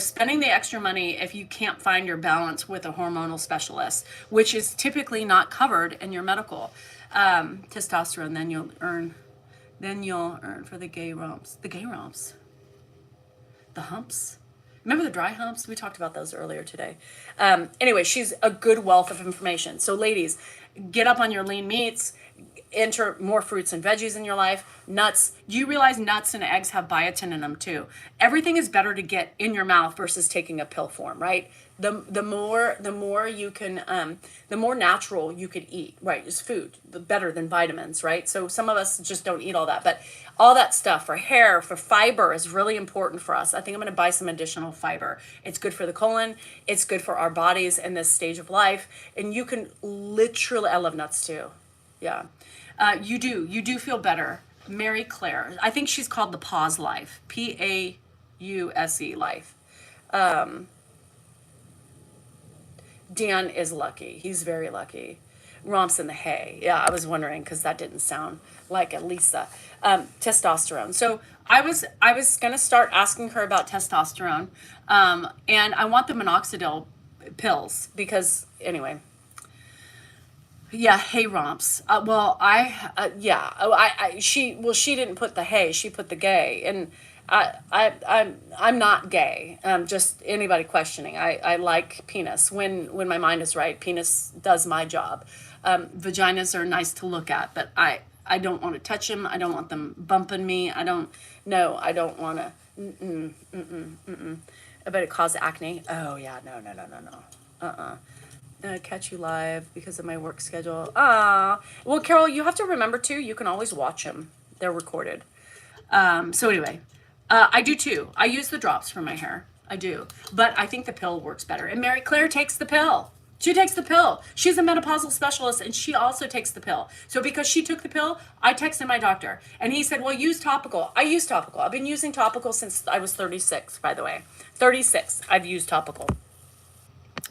spending the extra money if you can't find your balance with a hormonal specialist, which is typically not covered in your medical. Testosterone, then you'll earn for the gay romps. The gay romps. The humps. Remember the dry humps? We talked about those earlier today. Anyway, she's a good wealth of information. So ladies, get up on your lean meats, enter more fruits and veggies in your life, nuts. Do you realize nuts and eggs have biotin in them too? Everything is better to get in your mouth versus taking a pill form, right? The more you can, the more natural you could eat, right? Is food, the better than vitamins, right? So some of us just don't eat all that, but all that stuff for hair, for fiber is really important for us. I think I'm going to buy some additional fiber. It's good for the colon. It's good for our bodies in this stage of life. And you can literally, I love nuts too. Yeah. You do feel better. Mary Claire, I think she's called the Pause Life, Pause Life. Dan is lucky. He's very lucky. Romps in the hay. Yeah, I was wondering because that didn't sound like a Lisa. Testosterone. So I was gonna start asking her about testosterone, and I want the minoxidil pills because anyway. Yeah, hay romps. She didn't put the hay. She put the gay, and I'm not gay. Just anybody questioning. I like penis when my mind is right. Penis does my job. Vaginas are nice to look at, but I don't want to touch them. I don't want them bumping me. I don't want to. I bet it causes acne. Oh yeah, no. Catch you live because of my work schedule. Well, Carol, you have to remember too, you can always watch them. They're recorded. So anyway, I do too. I use the drops for my hair. I do. But I think the pill works better. And Mary Claire takes the pill. She takes the pill. She's a menopausal specialist, and she also takes the pill. So because she took the pill, I texted my doctor, and he said, well, use topical. I use topical. I've been using topical since I was 36, by the way. 36, I've used topical.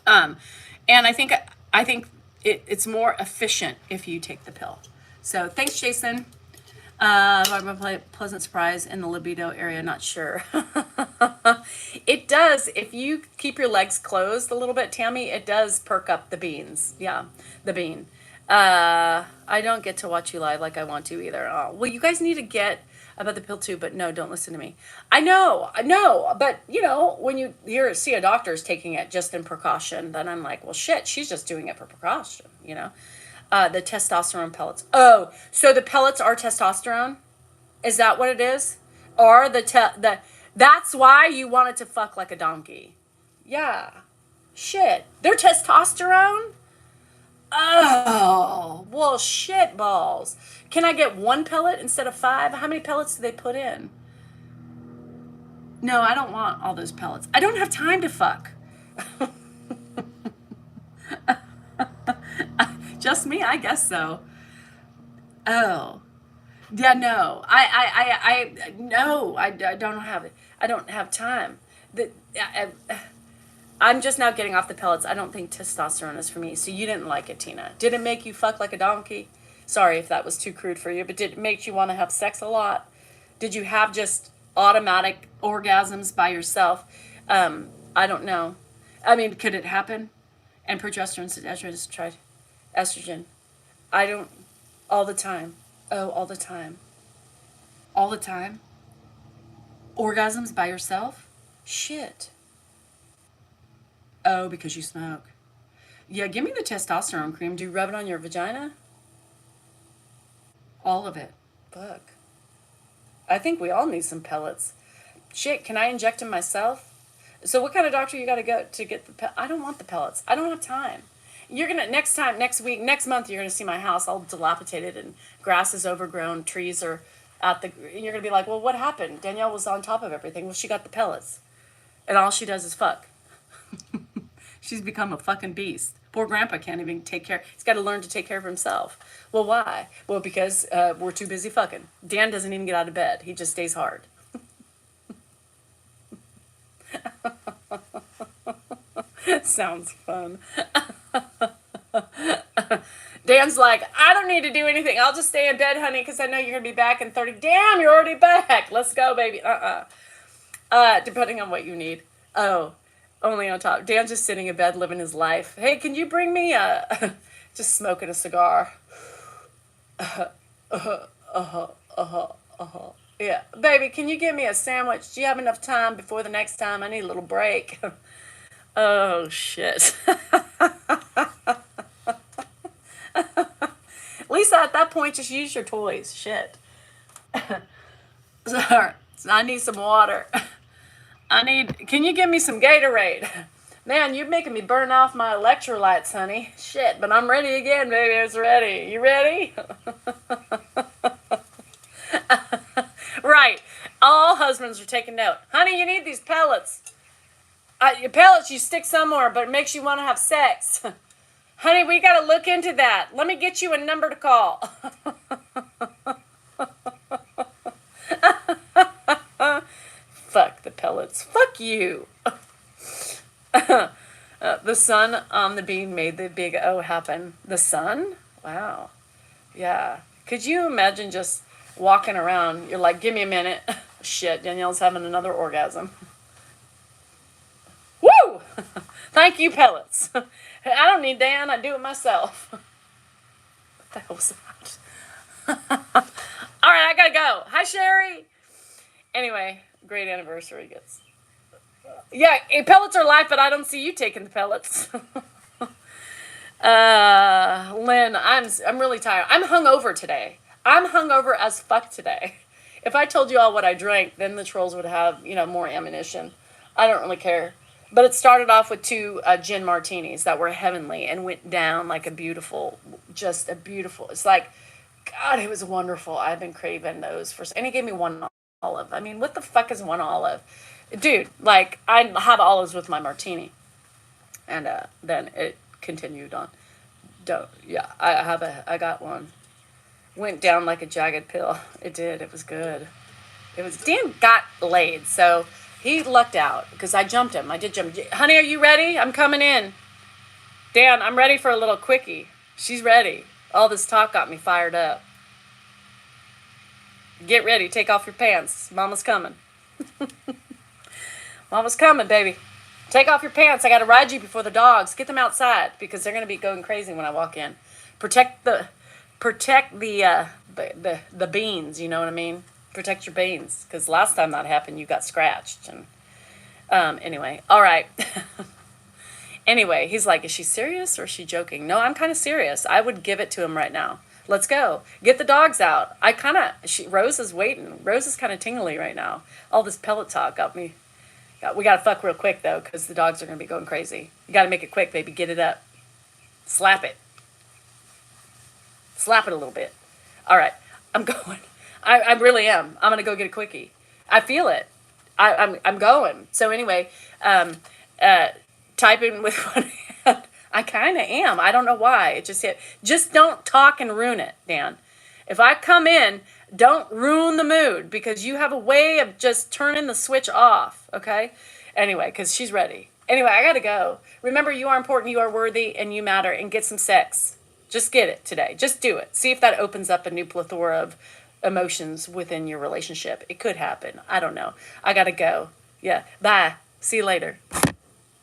And I think it's more efficient if you take the pill. So thanks, Jason. Pleasant surprise in the libido area, not sure. It does. If you keep your legs closed a little bit, Tammy, it does perk up the beans. Yeah, the bean. I don't get to watch you live like I want to either. Oh, well, you guys need to get about the pill too, but no, don't listen to me. I know, but when you see a doctor's taking it just in precaution, then I'm like, well, shit, she's just doing it for precaution, the testosterone pellets. Oh, so the pellets are testosterone? Is that what it is? Or that's why you wanted to fuck like a donkey? Yeah. Shit. They're testosterone? Oh, well, shit balls. Can I get 1 pellet instead of 5? How many pellets do they put in? No, I don't want all those pellets. I don't have time to fuck. Just me? I guess so. Oh. Yeah, no. No, I don't have it. I don't have time. I'm just now getting off the pellets. I don't think testosterone is for me. So you didn't like it, Tina. Did it make you fuck like a donkey? Sorry if that was too crude for you, but did it make you want to have sex a lot? Did you have just automatic orgasms by yourself? I don't know. I mean, could it happen? And progesterone, tried estrogen. I don't, all the time. Oh, all the time. All the time? Orgasms by yourself? Shit. Oh, because you smoke. Yeah, give me the testosterone cream. Do you rub it on your vagina? All of it. Fuck. I think we all need some pellets. Shit, can I inject them myself? So what kind of doctor you got to go to get the I don't want the pellets. I don't have time. You're going to, next month, you're going to see my house all dilapidated and grass is overgrown, trees are you're going to be like, well, what happened? Danielle was on top of everything. Well, she got the pellets. And all she does is fuck. She's become a fucking beast. Poor grandpa can't even take care. He's got to learn to take care of himself. Well, why? Well, because we're too busy fucking. Dan doesn't even get out of bed. He just stays hard. Sounds fun. Dan's like, I don't need to do anything. I'll just stay in bed, honey, because I know you're going to be back in 30. Damn, you're already back. Let's go, baby. Depending on what you need. Oh, only on top. Dan's just sitting in bed living his life. Hey, can you bring me just smoking a cigar? Yeah. Baby, can you give me a sandwich? Do you have enough time before the next time? I need a little break. Oh, shit. Lisa, at that point, just use your toys. Shit. Sorry. I need some water. Can you give me some Gatorade? Man, you're making me burn off my electrolytes, honey. Shit, but I'm ready again, baby. It's ready. You ready? Right. All husbands are taking note. Honey, you need these pellets. Your pellets, you stick somewhere, but it makes you want to have sex. Honey, we got to look into that. Let me get you a number to call. Fuck the pellets. Fuck you. The sun on the bean made the big O happen. The sun? Wow. Yeah. Could you imagine just walking around? You're like, give me a minute. Shit, Danielle's having another orgasm. Woo! Thank you, pellets. I don't need Dan. I do it myself. What the hell was that? All right, I gotta go. Hi, Sherry. Anyway, great anniversary, gets. Yeah, pellets are life, but I don't see you taking the pellets. Lynn, I'm really tired. I'm hungover today. I'm hungover as fuck today. If I told you all what I drank, then the trolls would have, more ammunition. I don't really care. But it started off with 2 gin martinis that were heavenly and went down like it's like, God, it was wonderful. I've been craving those and he gave me 1 olive. I mean, what the fuck is 1 olive? Dude, like, I have olives with my martini. And then it continued on. Don't. Yeah, I got one. Went down like a jagged pill. It did. It was good. It was. Dan got laid, so he lucked out because I jumped him. I did jump. Honey, are you ready? I'm coming in. Dan, I'm ready for a little quickie. She's ready. All this talk got me fired up. Get ready. Take off your pants. Mama's coming. Mama's coming, baby. Take off your pants. I got to ride you before the dogs. Get them outside because they're going to be going crazy when I walk in. Protect the beans. You know what I mean? Protect your beans because last time that happened, you got scratched. And anyway, all right. Anyway, he's like, is she serious or is she joking? No, I'm kind of serious. I would give it to him right now. Let's go. Get the dogs out. Rose is waiting. Rose is kind of tingly right now. All this pellet talk got me. We got to fuck real quick, though, because the dogs are going to be going crazy. You got to make it quick, baby. Get it up. Slap it. Slap it a little bit. All right. I'm going. I really am. I'm going to go get a quickie. I feel it. I'm going. So anyway, typing with one hand. I kind of am. I don't know why. It just hit. Just don't talk and ruin it, Dan. If I come in, don't ruin the mood because you have a way of just turning the switch off, okay? Anyway, because she's ready. Anyway, I got to go. Remember, you are important, you are worthy, and you matter, and get some sex. Just get it today. Just do it. See if that opens up a new plethora of emotions within your relationship. It could happen. I don't know. I got to go. Yeah. Bye. See you later.